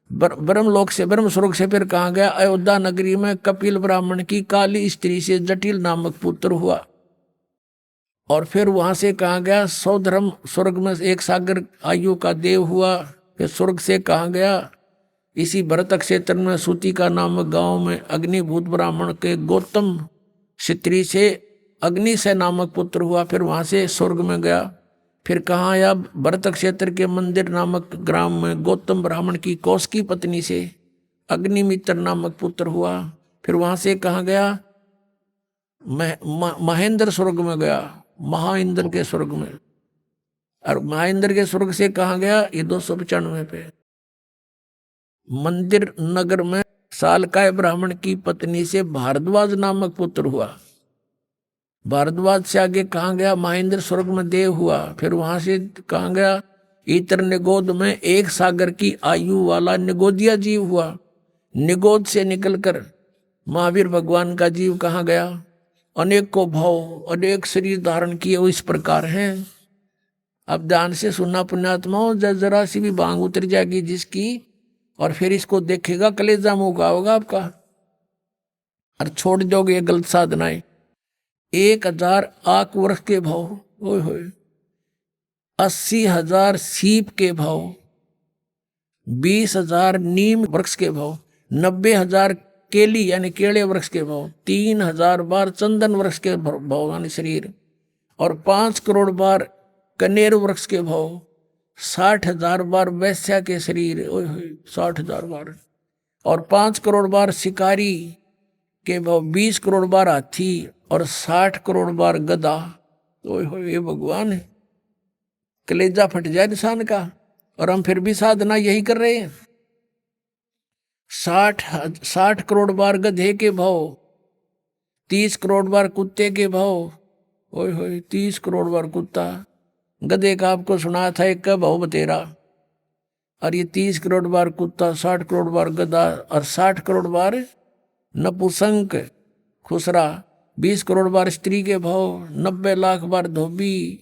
ब्रह्मलोक से ब्रह्म स्वर्ग से फिर कहाँ गया? अयोध्या नगरी में कपिल ब्राह्मण की काली स्त्री से जटिल नामक पुत्र हुआ। और फिर वहां से कहाँ गया? सौधर्म स्वर्ग में एक सागर आयु का देव हुआ। फिर स्वर्ग से कहाँ गया? इसी भरत क्षेत्र में सूती का नामक गांव में अग्निभूत ब्राह्मण के गौतम स्त्री से अग्निशय नामक पुत्र हुआ। फिर वहां से स्वर्ग में गया। फिर कहाँ आया? भरत क्षेत्र के मंदिर नामक ग्राम में गौतम ब्राह्मण की कौशिकी पत्नी से अग्निमित्र नामक पुत्र हुआ। फिर वहां से कहाँ गया? महेंद्र स्वर्ग में गया, महाइंद्र के स्वर्ग में। और महाइंद्र के स्वर्ग से कहाँ गया? ये 295 पे मंदिर नगर में सालकाय ब्राह्मण की पत्नी से भारद्वाज नामक पुत्र हुआ। भारद्वाज से आगे कहाँ गया? महेंद्र स्वर्ग में देव हुआ। फिर वहां से कहाँ गया? इतर निगोद में एक सागर की आयु वाला निगोदिया जीव हुआ। निगोद से निकलकर महावीर भगवान का जीव कहाँ गया? अनेक को भाव, अनेक शरीर धारण किए वो इस प्रकार हैं। अब ध्यान से सुनना पुण्यात्माओं, जरा सी भी बांग उतर जाएगी जिसकी, और फिर इसको देखेगा कलेजा मुँह का होगा आपका, और छोड़ दोगे ये गलत साधनाएं। 1000 आक वृक्ष के भाव, ओए होए, 80,000 सीप के भाव, 20,000 नीम वृक्ष के भाव, 90,000 केली यानी केले वृक्ष के भाव, 3,000 बार चंदन वृक्ष के भाव यानी शरीर, और 5 करोड़ बार कनेर वृक्ष के भाव, 60,000 बार वैश्या के शरीर, ओए होए 60,000 बार, और 5 करोड़ बार शिकारी के भाव, 20 करोड़ बार हाथी और 60 करोड़ बार गधा। ओए होए, ये भगवान है, कलेजा फट जाए इंसान का। और हम फिर भी साधना यही कर रहे हैं। 60 करोड़ बार गधे के भाव, 30 करोड़ बार कुत्ते के भाव, ओए होए 30 करोड़ बार कुत्ता। गधे का आपको सुना था एक का भाव बतेरा, और ये 30 करोड़ बार कुत्ता, 60 करोड़ बार गधा और 60 करोड़ बार नपुंसक खुसरा, 20 करोड़ बार स्त्री के भाव, 90 लाख बार धोबी,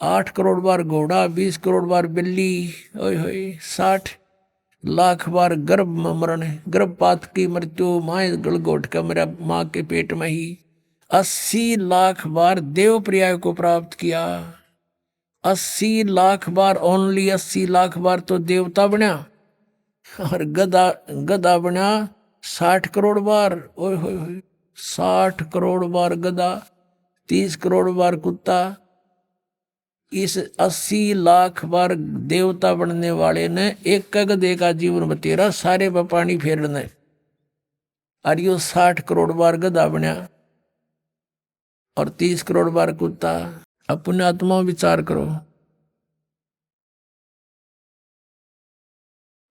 8 करोड़ बार घोड़ा, 20 करोड़ बार बिल्ली, ओए होए 60 लाख बार गर्भ मरण, गर्भपात की मृत्यु, माए गलगोट का मेरा माँ के पेट में ही। 80 लाख बार देव पर्याय को प्राप्त किया, 80 लाख बार, ओनली 80 लाख बार तो देवता बना, और गधा बना 60 करोड़ बार, ओए होए होए 60 करोड़ बार गधा, 30 करोड़ बार कुत्ता। इस 80 लाख बार देवता बनने वाले ने एक गधे का जीवन बतेरा, सारे पर पानी फेरने, और यो 60 करोड़ बार गधा बना और 30 करोड़ बार कुत्ता। अपने आत्मा विचार करो।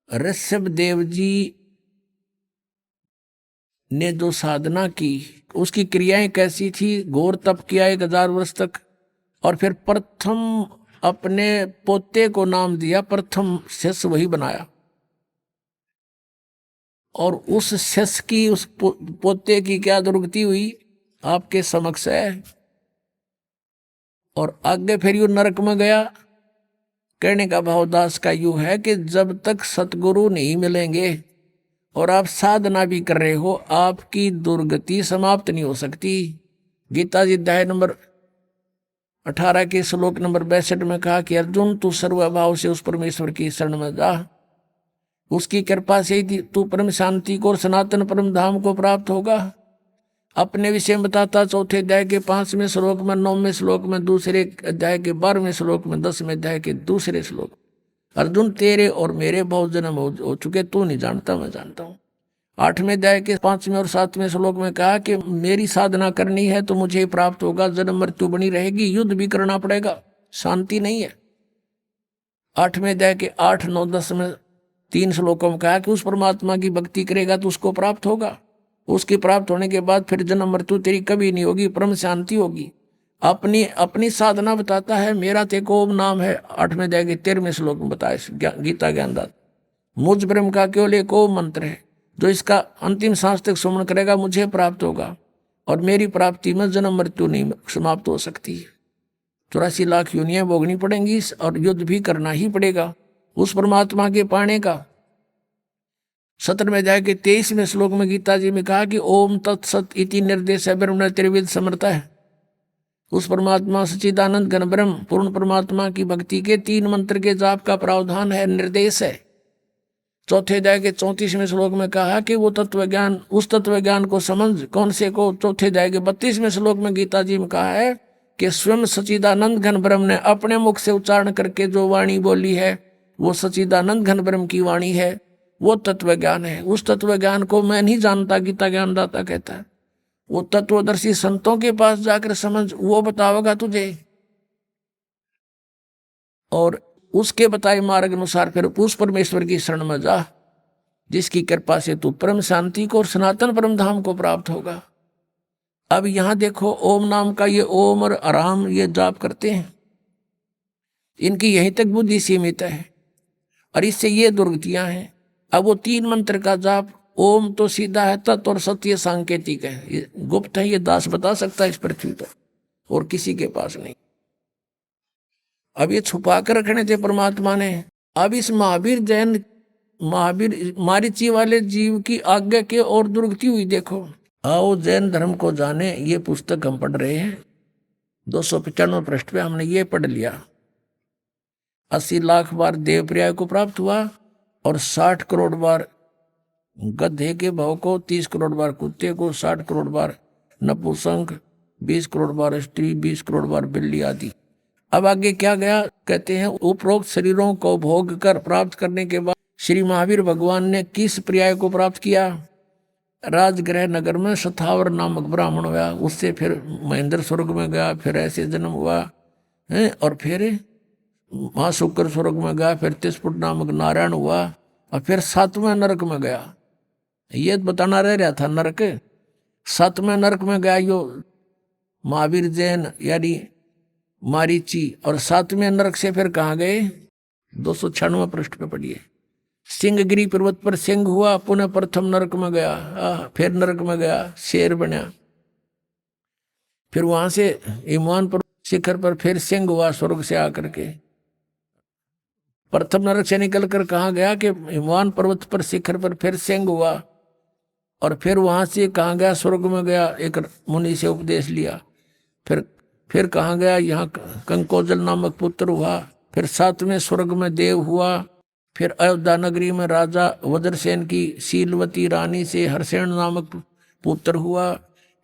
ऋषभ देव जी ने जो साधना की, उसकी क्रियाएं कैसी थी? घोर तप किया 1000 वर्ष तक, और फिर प्रथम अपने पोते को नाम दिया, प्रथम शिष्य वही बनाया, और उस शिष्य की, उस पोते की क्या दुर्गति हुई आपके समक्ष है। और आगे फिर यू नरक में गया। कहने का भावदास का यू है कि जब तक सतगुरु नहीं मिलेंगे और आप साधना भी कर रहे हो, आपकी दुर्गति समाप्त नहीं हो सकती। गीता जी अध्याय नंबर 18 के श्लोक नंबर 62 में कहा कि अर्जुन तू सर्वभाव से उस परमेश्वर की शरण में जा, उसकी कृपा से ही तू परम शांति को और सनातन परम धाम को प्राप्त होगा। अपने विषय में बताता 4थे अध्याय के 5वें श्लोक में, 9वें श्लोक में, दूसरे अध्याय के 12वें श्लोक में, 10वें अध्याय के दूसरे श्लोक, अर्जुन तेरे और मेरे बहुत जन्म हो चुके, तू नहीं जानता मैं जानता हूँ। 8वें अध्याय के 5वें और 7वें श्लोक में कहा कि मेरी साधना करनी है तो मुझे प्राप्त होगा, जन्म मृत्यु बनी रहेगी, युद्ध भी करना पड़ेगा, शांति नहीं है। 8वें अध्याय के 8, 9, 10 में 3 श्लोकों में कहा कि उस परमात्मा की भक्ति करेगा तो उसको प्राप्त होगा, उसके प्राप्त होने के बाद फिर जन्म मृत्यु तेरी कभी नहीं होगी, परम शांति होगी। अपनी साधना बताता है, मेरा तेको ओम नाम है। 8वें अध्याय के 13वें श्लोक में बताया गीता ज्ञानदाता, मुझ ब्रह्म का केवल एक ओम मंत्र है, जो इसका अंतिम सांस तक सुमन करेगा मुझे प्राप्त होगा, और मेरी प्राप्ति में जन्म मृत्यु नहीं समाप्त हो सकती। 84 लाख योनियां भोगनी पड़ेंगी और युद्ध भी करना ही पड़ेगा उस परमात्मा के पाने का। 17वें अध्याय के 23वें श्लोक में गीता जी में कहा कि ओम तत्सत इति निर्देश ब्रह्म त्रिविध समर्था है। उस परमात्मा सच्चिदानंद घन ब्रह्म पूर्ण परमात्मा की भक्ति के 3 मंत्र के जाप का प्रावधान है, निर्देश है। 4थे अध्याय के 34वें श्लोक में कहा कि वो तत्व ज्ञान, उस तत्व ज्ञान को समझ, कौन से को? 4थे अध्याय के 32वें श्लोक में गीता जी में कहा है कि स्वयं सच्चिदानंद घन ब्रह्म ने अपने मुख से उच्चारण करके जो वाणी बोली है वो सच्चिदानंद घन ब्रह्म की वाणी है, वो तत्व ज्ञान है। उस तत्व ज्ञान को मैं नहीं जानता, गीता ज्ञानदाता कहता है, वो तत्वदर्शी संतों के पास जाकर समझ, वो बताओगा तुझे, और उसके बताए मार्ग अनुसार फिर उस परमेश्वर की शरण में जा, जिसकी कृपा से तू परम शांति को और सनातन परम धाम को प्राप्त होगा। अब यहां देखो, ओम नाम का ये ओम और आराम ये जाप करते हैं, इनकी यहीं तक बुद्धि सीमित है और इससे ये दुर्गतियां हैं। अब वो 3 मंत्र का जाप, ओम तो सीधा है, तत् और सत्य सांकेतिक है, ये गुप्त है, ये दास बता सकता है इस पृथ्वी पर, और किसी के पास नहीं। अब ये छुपा कर रखने थे परमात्मा ने। अब इस महावीर मारीची वाले जीव की आज्ञा के और दुर्गति हुई देखो। आओ जैन धर्म को जाने, ये पुस्तक हम पढ़ रहे हैं। 295 पृष्ठ पे हमने ये पढ़ लिया। 80 लाख बार देवप्रिया को प्राप्त हुआ और 60 करोड़ बार गधे के भाव को, 30 करोड़ बार कुत्ते को, 60 करोड़ बार नपुंसक, 20 करोड़ बार स्त्री, 20 करोड़ बार बिल्ली आदि। अब आगे क्या गया, कहते हैं उपरोक्त शरीरों को भोग कर प्राप्त करने के बाद श्री महावीर भगवान ने किस पर्याय को प्राप्त किया? राजगृह नगर में शथावर नामक ब्राह्मण हुआ, उससे फिर महेंद्र स्वर्ग में गया, फिर ऐसे जन्म हुआ है, और फिर महाशुक्र स्वर्ग में गया, फिर तिस्पुट नामक नारायण हुआ, और फिर 7वें नरक में गया। ये बताना रह रहा था नरक। 7वें नरक में गया यो महावीर जैन यानी मारीची, और 7वें नरक से फिर कहाँ गए? 296 पृष्ठ पे पढ़िए। सिंहगिरी पर्वत पर सिंह हुआ, पुनः प्रथम नरक में गया, फिर नरक में गया, शेर बना, फिर वहां से हिमवान पर्वत शिखर पर फिर सिंह हुआ स्वर्ग से आकर के। प्रथम नरक से निकल कर कहाँ गया कि हिमवान पर्वत पर शिखर पर फिर सिंह हुआ, और फिर वहां से कहाँ गया? स्वर्ग में गया, एक मुनि से उपदेश लिया। फिर कहाँ गया? यहाँ कंकोजल नामक पुत्र हुआ, फिर 7वें स्वर्ग में देव हुआ, फिर अयोध्या नगरी में राजा वज्रसेन की शीलवती रानी से हरसेन नामक पुत्र हुआ,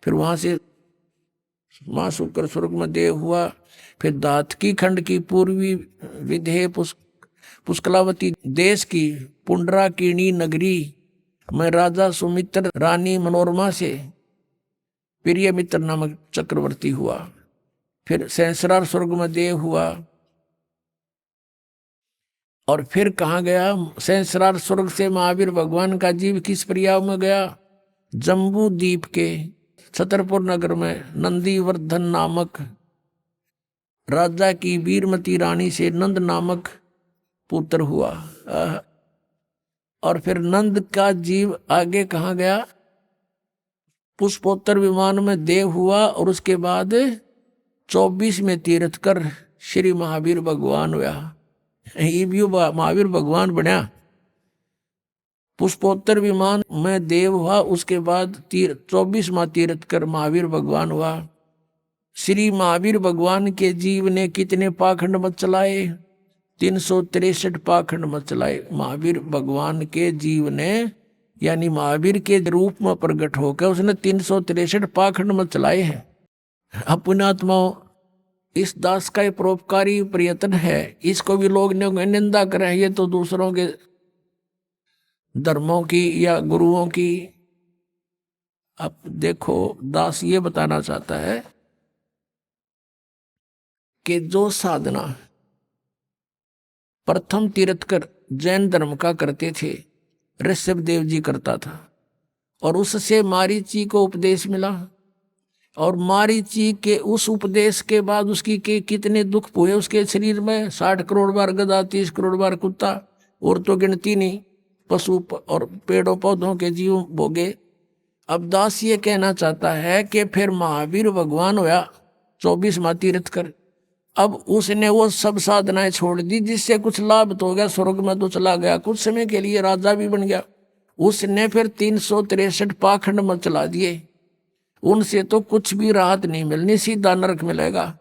फिर वहां से मां शुक्र स्वर्ग में देव हुआ, फिर दातकी खंड की पूर्वी विधेय पुष्कलावती देश की पुंडराकिणी नगरी में राजा सुमित्र रानी मनोरमा से प्रिय मित्र नामक चक्रवर्ती हुआ, फिर सहस्रार स्वर्ग में देव हुआ, और फिर कहाँ गया? सहस्रार स्वर्ग से महावीर भगवान का जीव किस प्रयाग में गया? जम्बू द्वीप के छतरपुर नगर में नंदीवर्धन नामक राजा की वीरमती रानी से नंद नामक पुत्र हुआ, और फिर नंद का जीव आगे कहाँ गया? पुष्पोत्तर विमान में देव हुआ, और उसके बाद 24 में तीर्थ कर श्री महावीर भगवान हुआ। ये भी महावीर भगवान बना। पुष्पोत्तर विमान में देव हुआ, उसके बाद 24वां तीर्थ कर महावीर भगवान हुआ। श्री महावीर भगवान के जीव ने कितने पाखंड मत चलाए? 363 पाखंड मत चलाए। महावीर भगवान के जीव ने यानी महावीर के रूप में प्रकट होकर उसने 363 पाखंड मत चलाए हैं। अपनात्माओं, इस दास का परोपकारी प्रयत्न है, इसको भी लोग निंदा करें, ये तो दूसरों के धर्मों की या गुरुओं की। अब देखो, दास ये बताना चाहता है कि जो साधना प्रथम तीर्थकर जैन धर्म का करते थे, ऋषभ देव जी करता था, और उससे मारीची को उपदेश मिला, और मारीची के उस उपदेश के बाद उसकी के कितने दुख हुए उसके शरीर में। 60 करोड़ बार गधा, 30 करोड़ बार कुत्ता, और तो गिनती नहीं, पशु और पेड़ों पौधों के जीव भोगे। अब दास ये कहना चाहता है कि फिर महावीर भगवान हुआ 24वां तीर्थ कर। अब उसने वो सब साधनाएं छोड़ दी जिससे कुछ लाभ तो हो गया, स्वर्ग में तो चला गया, कुछ समय के लिए राजा भी बन गया। उसने फिर 363 पाखंड मत चला दिए, उनसे तो कुछ भी राहत नहीं मिलनी, सीधा नरक मिलेगा।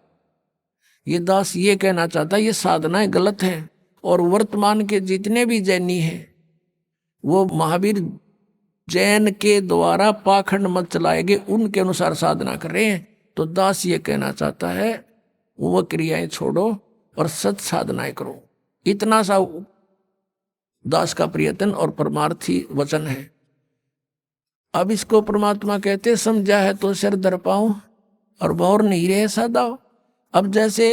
ये दास ये कहना चाहता है ये साधनाएं गलत है, और वर्तमान के जितने भी जैनी हैं वो महावीर जैन के द्वारा पाखंड मत चलाए गए उनके अनुसार साधना कर रहे हैं। तो दास ये कहना चाहता है वो क्रियाएं छोड़ो और सत साधनाएं करो। इतना सा दास का प्रयत्न और परमार्थी वचन है। अब इसको परमात्मा कहते समझा है तो सिर धर पाऊं और भौर नहीं रहे सदाओ। अब जैसे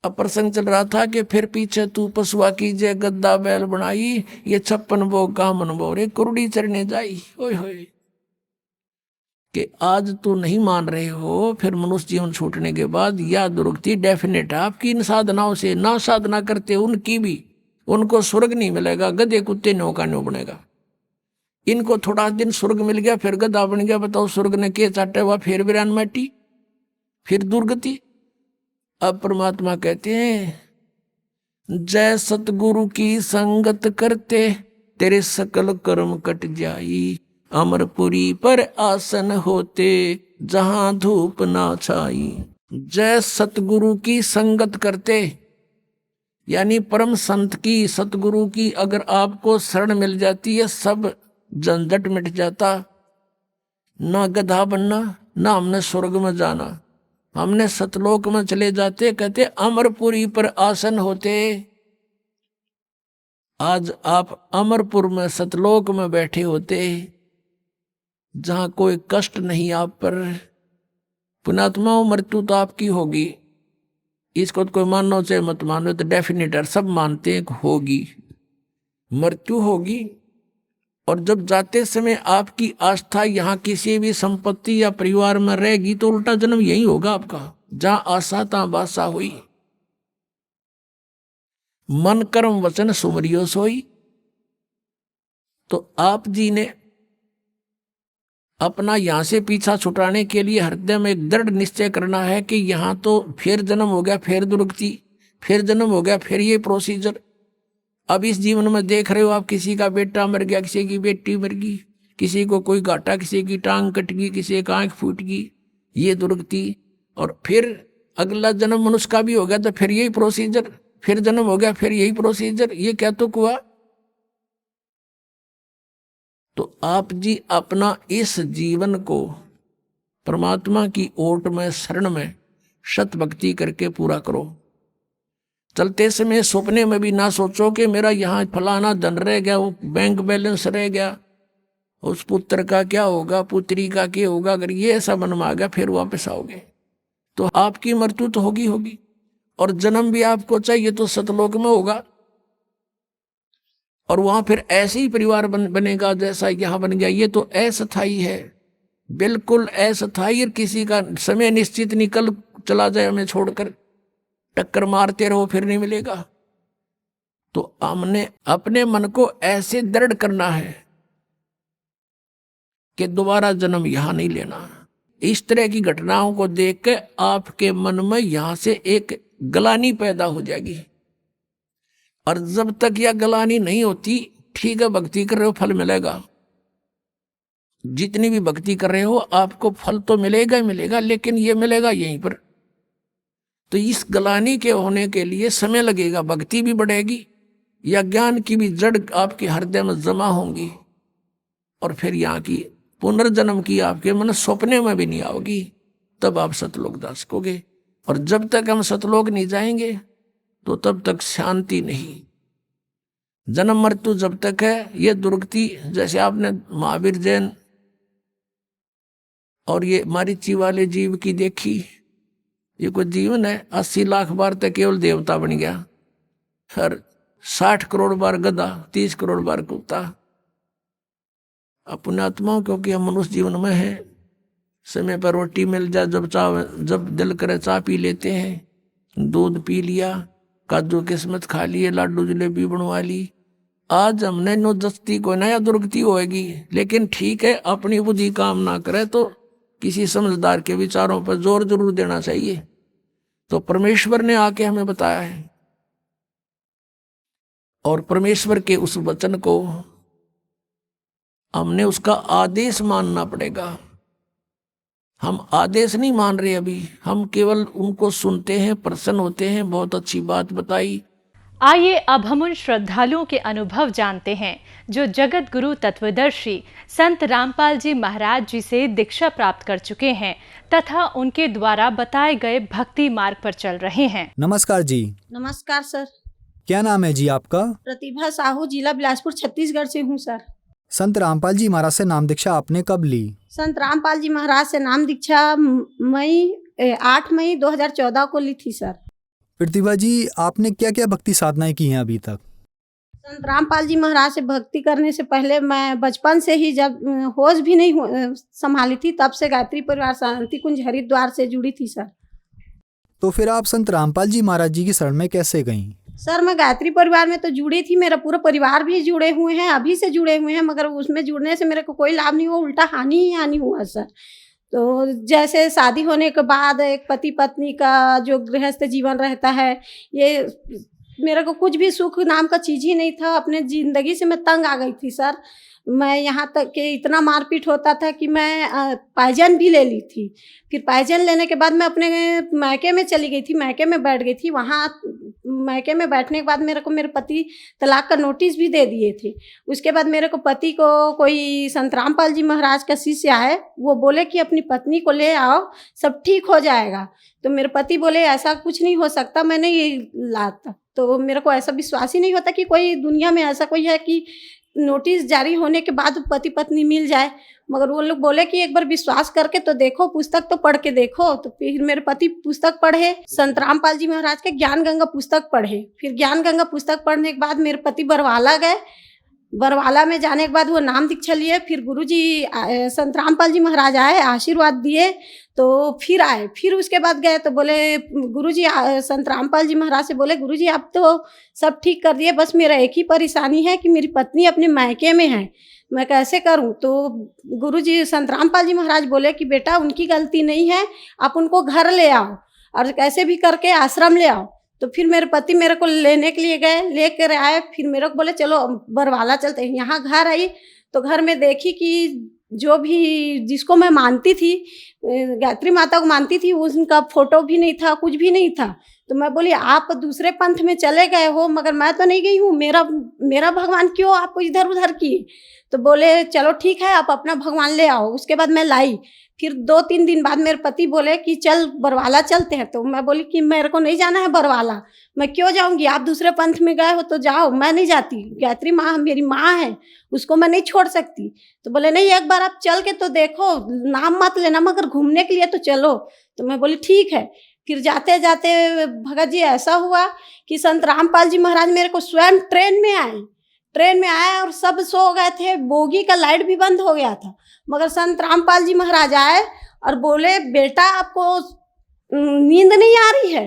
प्रसंग चल रहा था कि फिर पीछे तू पशुआ कीजिए गद्दा बैल बनाई, ये 56 भोग का मन बोरे कुरुड़ी चढ़ने जाई। ओए होए कि आज तू नहीं मान रहे हो, फिर मनुष्य जीवन छूटने के बाद या दुर्गति डेफिनेट है आपकी। इन साधनाओं से ना साधना करते उनकी भी, उनको स्वर्ग नहीं मिलेगा, गधे कुत्ते न्यो का न्यो बनेगा। इनको थोड़ा दिन स्वर्ग मिल गया फिर गधा बन गया। बताओ स्वर्ग ने के चाटे हुआ, फिर वीरान माटी, फिर दुर्गति। अब परमात्मा कहते हैं जय सतगुरु की संगत करते तेरे सकल कर्म कट जाई। अमरपुरी पर आसन होते जहां धूप ना छाई। जय सतगुरु की संगत करते, यानी परम संत की, सतगुरु की अगर आपको शरण मिल जाती है, सब झंझट मिट जाता। ना गधा बनना, ना हमने स्वर्ग में जाना, हमने सतलोक में चले जाते। कहते अमरपुरी पर आसन होते। आज आप अमरपुर में, सतलोक में बैठे होते, जहां कोई कष्ट नहीं आप पर। पुण्यात्माओं, मृत्यु तो आपकी होगी, इसको तो कोई मानो चाहे मत मानो, तो डेफिनेट है, सब मानते हैं कि होगी, मृत्यु होगी। और जब जाते समय आपकी आस्था यहाँ किसी भी संपत्ति या परिवार में रहेगी, तो उल्टा जन्म यही होगा आपका, जहां आशा तहां बासा हुई। मन कर्म वचन सुमरियो सोई। तो आप जी ने अपना यहां से पीछा छुटाने के लिए हृदय में एक दृढ़ निश्चय करना है कि यहां तो फिर जन्म हो गया, फिर दुर्गति, फिर जन्म हो गया, फिर ये प्रोसीजर। अब इस जीवन में देख रहे हो आप, किसी का बेटा मर गया, किसी की बेटी मर गई, किसी को कोई घाटा, किसी की टांग कट गई, किसी की आंख फूट गई, ये दुर्गति। और फिर अगला जन्म मनुष्य का भी हो गया, तो फिर यही प्रोसीजर, फिर जन्म हो गया, फिर यही प्रोसीजर। ये क्या तो हुआ। तो आप जी अपना इस जीवन को परमात्मा की ओट में, शरण में सत भक्ति करके पूरा करो। चलते समय सपने में भी ना सोचो कि मेरा यहाँ फलाना धन रह गया, वो बैंक बैलेंस रह गया, उस पुत्र का क्या होगा, पुत्री का क्या होगा। अगर ये ऐसा मन में आ गया, फिर वापस आओगे तो आपकी मृत्यु तो होगी होगी। और जन्म भी आपको चाहिए तो सतलोक में होगा, और वहां फिर ऐसे ही परिवार बनेगा जैसा यहाँ बन गया। ये तो अस्थायी है, बिल्कुल अस्थायी। किसी का समय निश्चित निकल चला जाए हमें छोड़कर, टक्कर मारते रहो फिर नहीं मिलेगा। तो हमने अपने मन को ऐसे दृढ़ करना है कि दोबारा जन्म यहां नहीं लेना। इस तरह की घटनाओं को देख के आपके मन में यहां से एक गलानी पैदा हो जाएगी। और जब तक यह गलानी नहीं होती, ठीक है भक्ति कर रहे हो, फल मिलेगा। जितनी भी भक्ति कर रहे हो आपको फल तो मिलेगा ही मिलेगा, लेकिन ये मिलेगा यहीं पर। तो इस गलानी के होने के लिए समय लगेगा, भक्ति भी बढ़ेगी, या ज्ञान की भी जड़ आपके हृदय में जमा होंगी, और फिर यहाँ की पुनर्जन्म की आपके मन सपने में भी नहीं आओगी। तब आप सतलोक जा सकोगे। और जब तक हम सतलोक नहीं जाएंगे तो तब तक शांति नहीं। जन्म मृत्यु जब तक है, ये दुर्गति, जैसे आपने महावीर जैन और ये मारीची वाले जीव की देखी, ये कोई जीवन है, 80 लाख बार तक केवल देवता बन गया, हर 60 करोड़ बार गधा, 30 करोड़ बार कुत्ता। अपने आत्माओं, क्योंकि हम मनुष्य जीवन में हैं, समय पर रोटी मिल जाए, जब दिल करे चाय पी लेते हैं, दूध पी लिया, काजू किस्मत खा लिए, लाडू जलेबी बनवा ली। आज हमने नो दस्ती को नया दुर्गति होएगी, लेकिन ठीक है, अपनी बुद्धि काम ना करे तो किसी समझदार के विचारों पर जोर जरूर देना चाहिए। तो परमेश्वर ने आके हमें बताया है, और परमेश्वर के उस वचन को हमने उसका आदेश मानना पड़ेगा। हम आदेश नहीं मान रहे अभी, हम केवल उनको सुनते हैं, प्रसन्न होते हैं, बहुत अच्छी बात बताई।
आइए अब हम उन श्रद्धालुओं के अनुभव जानते हैं जो जगत गुरु तत्वदर्शी संत रामपाल जी महाराज जी से दीक्षा प्राप्त कर चुके हैं तथा उनके द्वारा बताए गए भक्ति मार्ग पर चल रहे हैं।
नमस्कार जी।
नमस्कार सर।
क्या नाम है जी आपका?
प्रतिभा साहू, जिला बिलासपुर, छत्तीसगढ़ से हूँ सर।
संत रामपाल जी महाराज से नाम दीक्षा आपने कब ली?
संत रामपाल जी महाराज से नाम दीक्षा 8 मई 2014 को ली थी सर।
प्रतिभा जी, आपने क्या क्या भक्ति साधनाएं की हैं अभी तक?
संत रामपाल जी महाराज से भक्ति करने से पहले मैं बचपन से ही, जब होश भी नहीं संभाली थी, तब से गायत्री परिवार शांति कुंज हरिद्वार से जुड़ी थी सर।
तो फिर आप संत रामपाल जी महाराज जी की शरण में कैसे गईं?
सर मैं गायत्री परिवार में तो जुड़ी थी, मेरा पूरा परिवार भी जुड़े हुए हैं, अभी से जुड़े हुए हैं, मगर उसमें जुड़ने से मेरे को कोई लाभ नहीं हुआ, उल्टा हानि ही हानि हुआ सर। तो जैसे शादी होने के बाद एक पति पत्नी का जो गृहस्थ जीवन रहता है, ये मेरे को कुछ भी सुख नाम का चीज़ ही नहीं था। अपने ज़िंदगी से मैं तंग आ गई थी सर। मैं यहाँ तक कि इतना मारपीट होता था कि मैं पायजन भी ले ली थी। फिर पायजन लेने के बाद मैं अपने मायके में चली गई थी, मायके में बैठ गई थी। वहाँ मायके में बैठने के बाद मेरे को मेरे पति तलाक का नोटिस भी दे दिए थे। उसके बाद मेरे को पति को कोई संत रामपाल जी महाराज का शिष्य आए, वो बोले कि अपनी पत्नी को ले आओ, सब ठीक हो जाएगा। तो मेरे पति बोले ऐसा कुछ नहीं हो सकता, मैं नहीं लाता। तो मेरे को ऐसा विश्वास ही नहीं होता कि कोई दुनिया में ऐसा कोई है कि नोटिस जारी होने के बाद पति पत्नी मिल जाए। मगर वो लोग बोले कि एक बार विश्वास करके तो देखो, पुस्तक तो पढ़ के देखो। तो फिर मेरे पति पुस्तक पढ़े, संत रामपाल जी महाराज के ज्ञान गंगा पुस्तक पढ़े। फिर ज्ञान गंगा पुस्तक पढ़ने के बाद मेरे पति बरवाला गए। बरवाला में जाने के बाद वो नाम दीक्षा लिए। फिर गुरुजी संत रामपाल जी महाराज आए, आशीर्वाद दिए, तो फिर आए। फिर उसके बाद गए तो बोले गुरुजी, संत रामपाल जी महाराज से बोले गुरुजी आप तो सब ठीक कर दिए, बस मेरा एक ही परेशानी है कि मेरी पत्नी अपने मायके में है, मैं कैसे करूं। तो गुरुजी संत रामपाल जी महाराज बोले कि बेटा उनकी गलती नहीं है, आप उनको घर ले आओ और कैसे भी करके आश्रम ले आओ। तो फिर मेरे पति मेरे को लेने के लिए गए, लेकर आए। फिर मेरे को बोले चलो बरवाला चलते हैं। यहाँ घर आई तो घर में देखी कि जो भी जिसको मैं मानती थी, गायत्री माता को मानती थी, उनका फोटो भी नहीं था, कुछ भी नहीं था। तो मैं बोली आप दूसरे पंथ में चले गए हो, मगर मैं तो नहीं गई हूँ, मेरा भगवान क्यों आपको इधर उधर किए। तो बोले चलो ठीक है, आप अपना भगवान ले आओ। उसके बाद मैं लाई। फिर 2-3 दिन बाद मेरे पति बोले कि चल बरवाला चलते हैं। तो मैं बोली कि मेरे को नहीं जाना है बरवाला, मैं क्यों जाऊंगी, आप दूसरे पंथ में गए हो तो जाओ, मैं नहीं जाती। गायत्री माँ मेरी माँ है, उसको मैं नहीं छोड़ सकती। तो बोले नहीं, एक बार आप चल के तो देखो, नाम मत लेना, मगर घूमने के लिए तो चलो। तो मैं बोली ठीक है। फिर जाते जाते भगत जी ऐसा हुआ कि संत रामपाल जी महाराज मेरे को स्वयं ट्रेन में आए और सब सो गए थे, बोगी का लाइट भी बंद हो गया था। मगर संत रामपाल जी महाराज आए और बोले बेटा आपको नींद नहीं आ रही है।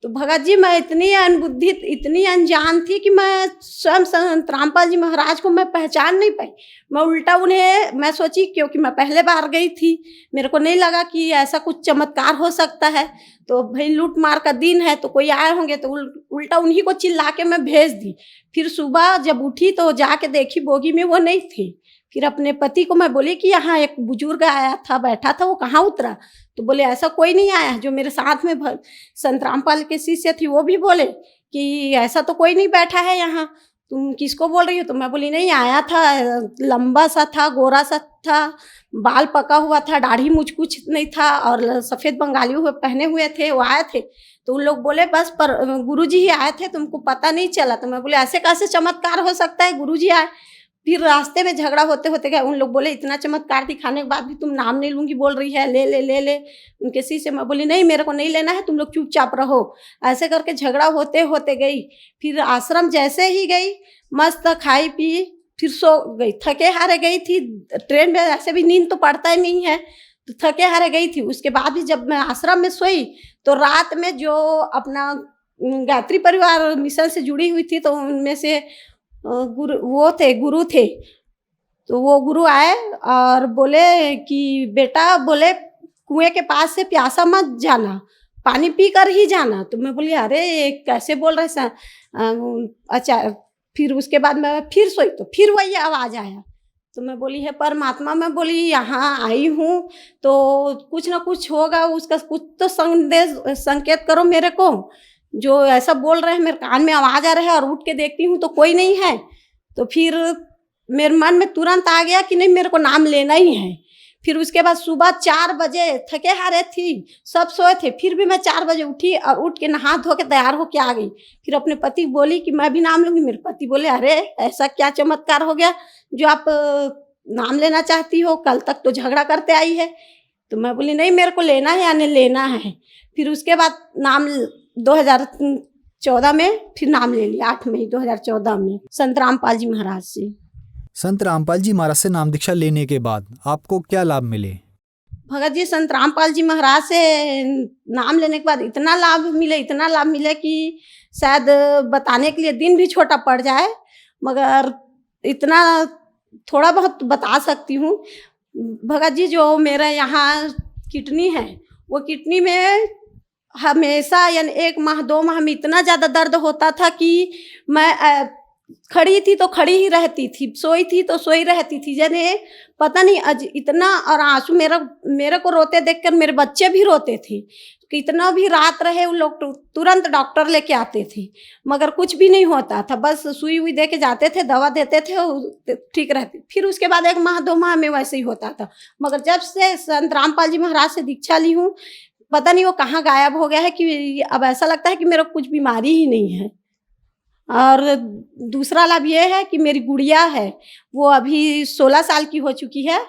तो भगत जी मैं इतनी अनबुद्धि, इतनी अनजान थी कि मैं स्वयं संत रामपाल जी महाराज को मैं पहचान नहीं पाई। मैं उल्टा उन्हें मैं सोची, क्योंकि मैं पहले बार गई थी, मेरे को नहीं लगा कि ऐसा कुछ चमत्कार हो सकता है। तो भाई लूट मार का दिन है तो कोई आए होंगे, तो उल्टा उन्हीं को चिल्ला के मैं भेज दी। फिर सुबह जब उठी तो जाके देखी बोगी में वो नहीं थे। फिर अपने पति को मैं बोली कि यहाँ एक बुजुर्ग आया था, बैठा था, वो कहाँ उतरा। तो बोले ऐसा कोई नहीं आया। जो मेरे साथ में संत रामपाल के शिष्य थी वो भी बोले कि ऐसा तो कोई नहीं बैठा है यहाँ, तुम किसको बोल रही हो। तो मैं बोली नहीं, आया था, लंबा सा था, गोरा सा था, बाल पका हुआ था, दाढ़ी मुझ कुछ नहीं था और सफ़ेद बंगाली हुए पहने हुए थे, वो आए थे। तो उन लोग बोले बस पर गुरुजी ही आए थे, तुमको पता नहीं चला। तो मैं बोले ऐसे कैसे चमत्कार हो सकता है, गुरुजी आए। फिर रास्ते में झगड़ा होते होते गए। उन लोग बोले इतना चमत्कार दिखाने के बाद भी तुम नाम नहीं लूंगी बोल रही है, ले ले ले ले उनके सी से। मैं बोली नहीं, मेरे को नहीं लेना है, तुम लोग चुपचाप रहो। ऐसे करके झगड़ा होते होते गई। फिर आश्रम जैसे ही गई, मस्त खाई पी, फिर सो गई। थके हारे गई थी, ट्रेन में ऐसे भी नींद तो पड़ता ही नहीं है, तो थके हारे गई थी। उसके बाद भी जब मैं आश्रम में सोई तो रात में जो अपना गायत्री परिवार मिशन से जुड़ी हुई थी, तो उनमें से गुरु थे। तो वो गुरु आए और बोले कि बेटा, बोले कुएं के पास से प्यासा मत जाना, पानी पी कर ही जाना। तो मैं बोली अरे कैसे बोल रहे हैं। अच्छा, फिर उसके बाद मैं फिर सोई तो फिर वही आवाज़ आया। तो मैं बोली है परमात्मा, मैं बोली यहाँ आई हूँ तो कुछ ना कुछ होगा, उसका कुछ तो संकेत करो मेरे को। जो ऐसा बोल रहे हैं, मेरे कान में आवाज़ आ रहा है और उठ के देखती हूँ तो कोई नहीं है। तो फिर मेरे मन में तुरंत आ गया कि नहीं, मेरे को नाम लेना ही है। फिर उसके बाद सुबह 4 बजे, थके हारे थी, सब सोए थे, फिर भी मैं 4 बजे उठी और उठ के नहा धो के तैयार होके आ गई। फिर अपने पति बोली कि मैं भी नाम लूँगी। मेरे पति बोले अरे ऐसा क्या चमत्कार हो गया जो आप नाम लेना चाहती हो, कल तक तो झगड़ा करते आई है। तो मैं बोली नहीं, मेरे को लेना है यानी लेना है। फिर उसके बाद नाम 2014 में फिर नाम ले लिया, 8 मई 2014 में संत रामपाल जी महाराज से।
संत रामपाल जी महाराज से नाम दीक्षा लेने के बाद आपको क्या लाभ मिले?
भगत जी, संत रामपाल जी महाराज से नाम लेने के बाद इतना लाभ मिले कि शायद बताने के लिए दिन भी छोटा पड़ जाए, मगर इतना थोड़ा बहुत बता सकती हूँ। भगत जी, जो मेरा यहाँ किडनी है, वो किडनी में हमेशा यानी 1 माह 2 माह में इतना ज़्यादा दर्द होता था कि मैं खड़ी थी तो खड़ी ही रहती थी, सोई थी तो सोई रहती थी, यानी पता नहीं इतना। और आंसू मेरे को रोते देखकर मेरे बच्चे भी रोते थे। कितना भी रात रहे उन लोग तुरंत डॉक्टर लेके आते थे, मगर कुछ भी नहीं होता था। बस सुई हुई दे के जाते थे, दवा देते थे, ठीक रहती। फिर उसके बाद 1 माह 2 माह में वैसे ही होता था। मगर जब से संत रामपाल जी महाराज से दीक्षा ली हूँ, पता नहीं वो कहाँ गायब हो गया है कि अब ऐसा लगता है कि मेरा कुछ बीमारी ही नहीं है। और दूसरा लाभ ये है कि मेरी गुड़िया है, वो अभी 16 साल की हो चुकी है।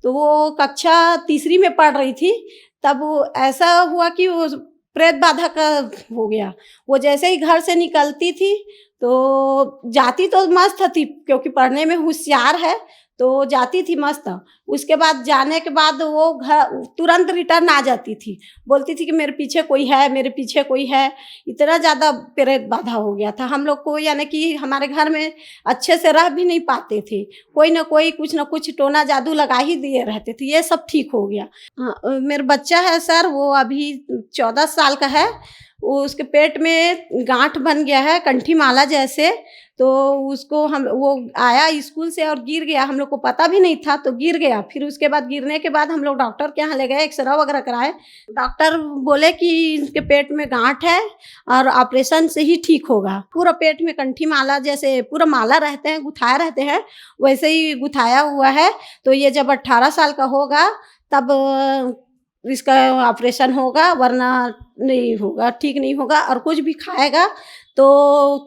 तो वो कक्षा 3री में पढ़ रही थी, तब वो ऐसा हुआ कि वो प्रेत बाधा का हो गया। वो जैसे ही घर से निकलती थी तो जाती तो मस्त थी, क्योंकि पढ़ने में होशियार है, तो जाती थी मस्त। उसके बाद जाने के बाद वो घर तुरंत रिटर्न आ जाती थी, बोलती थी कि मेरे पीछे कोई है, मेरे पीछे कोई है। इतना ज़्यादा प्रेत बाधा हो गया था हम लोग को, यानी कि हमारे घर में अच्छे से रह भी नहीं पाते थे। कोई ना कोई कुछ ना कुछ टोना जादू लगा ही दिए रहते थे। ये सब ठीक हो गया। मेरा बच्चा है सर, वो अभी 14 साल का है। वो उसके पेट में गांठ बन गया है कंठी माला जैसे। तो उसको वो आया स्कूल से और गिर गया, हम लोग को पता भी नहीं था, तो गिर गया। फिर उसके बाद गिरने के बाद हम लोग डॉक्टर के यहाँ ले गए, एक्सरे वगैरह कराए। डॉक्टर बोले कि इसके पेट में गांठ है और ऑपरेशन से ही ठीक होगा। पूरा पेट में कंठी माला जैसे पूरा माला रहते हैं, गुथाए रहते हैं, वैसे ही गुथाया हुआ है। तो ये जब 18 साल का होगा तब इसका ऑपरेशन होगा, वरना नहीं होगा, ठीक नहीं होगा। और कुछ भी खाएगा तो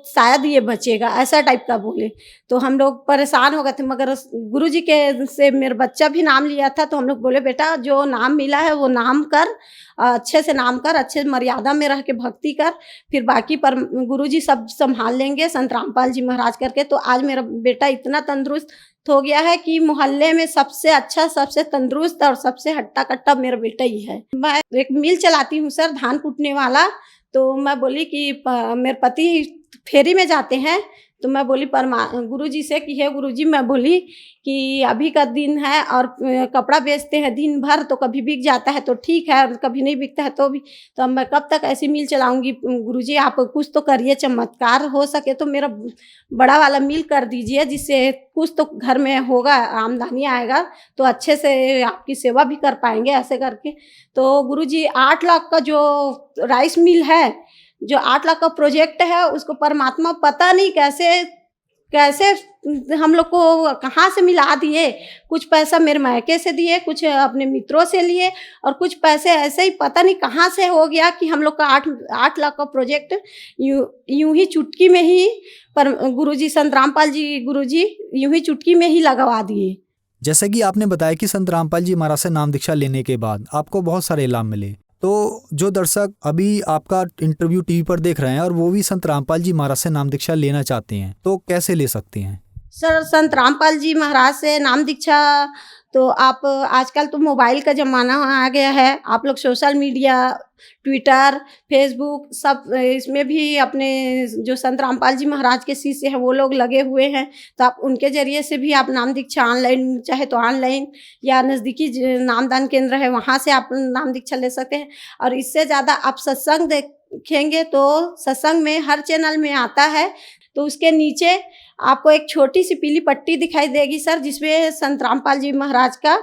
शायद ये बचेगा, ऐसा टाइप का बोले। तो हम लोग परेशान हो गए थे, मगर गुरुजी के से मेरा बच्चा भी नाम लिया था। तो हम लोग बोले बेटा जो नाम मिला है वो नाम कर, अच्छे से नाम कर, अच्छे मर्यादा में रह के भक्ति कर, फिर बाकी पर गुरुजी सब संभाल लेंगे संत रामपाल जी महाराज करके। तो आज मेरा बेटा इतना तंदुरुस्त हो गया है कि मोहल्ले में सबसे अच्छा, सबसे तंदुरुस्त और सबसे हट्टा कट्टा मेरा बेटा ही है। मैं एक मिल चलाती हूँ सर, धान कूटने वाला। तो मैं बोली कि मेरे पति फेरी में जाते हैं, तो मैं बोली गुरुजी से कि हे गुरुजी, मैं बोली कि अभी का दिन है और कपड़ा बेचते हैं दिन भर, तो कभी बिक जाता है तो ठीक है, और कभी नहीं बिकता है तो भी, तो अब मैं कब तक ऐसी मिल चलाऊंगी। गुरुजी आप कुछ तो करिए, चमत्कार हो सके तो मेरा बड़ा वाला मिल कर दीजिए, जिससे कुछ तो घर में होगा, आमदनी आएगा, तो अच्छे से आपकी सेवा भी कर पाएंगे ऐसे करके। तो गुरुजी 8 लाख का जो राइस मिल है, जो 8 लाख का प्रोजेक्ट है, उसको परमात्मा पता नहीं कैसे हम लोग को कहाँ से मिला दिए। कुछ पैसा मेरे मायके से दिए, कुछ अपने मित्रों से लिए, और कुछ पैसे ऐसे ही पता नहीं कहाँ से हो गया कि हम लोग का 8 लाख का प्रोजेक्ट यूं ही चुटकी में ही पर गुरुजी संत रामपाल जी गुरुजी यूं ही चुटकी में ही लगवा दिए।
जैसे कि आपने बताया कि संत रामपाल जी महाराज से नाम दीक्षा लेने के बाद आपको बहुत सारे इनाम मिले, तो जो दर्शक अभी आपका इंटरव्यू टीवी पर देख रहे हैं और वो भी संत रामपाल जी महाराज से नाम दीक्षा लेना चाहते हैं, तो कैसे ले सकते हैं?
सर संत रामपाल जी महाराज से नाम दीक्षा तो आप आजकल तो मोबाइल का ज़माना आ गया है, आप लोग सोशल मीडिया, ट्विटर, फेसबुक सब इसमें भी अपने जो संत रामपाल जी महाराज के शिष्य हैं वो लोग लगे हुए हैं। तो आप उनके ज़रिए से भी आप नाम दीक्षा ऑनलाइन, चाहे तो ऑनलाइन या नज़दीकी नामदान केंद्र है वहाँ से आप नाम दीक्षा ले सकते हैं। और इससे ज़्यादा आप सत्संग देखेंगे तो सत्संग में हर चैनल में आता है, तो उसके नीचे आपको एक छोटी सी पीली पट्टी दिखाई देगी सर, जिसमें संत रामपाल जी महाराज का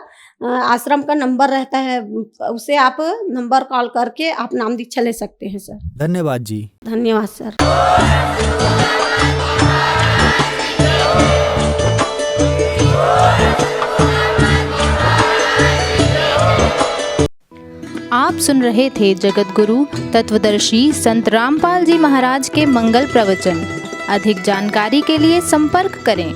आश्रम का नंबर रहता है, उसे आप नंबर कॉल करके आप नाम दीक्षा ले सकते हैं सर।
धन्यवाद जी।
धन्यवाद सर।
आप सुन रहे थे जगत गुरु तत्वदर्शी संत रामपाल जी महाराज के मंगल प्रवचन। अधिक जानकारी के लिए संपर्क करें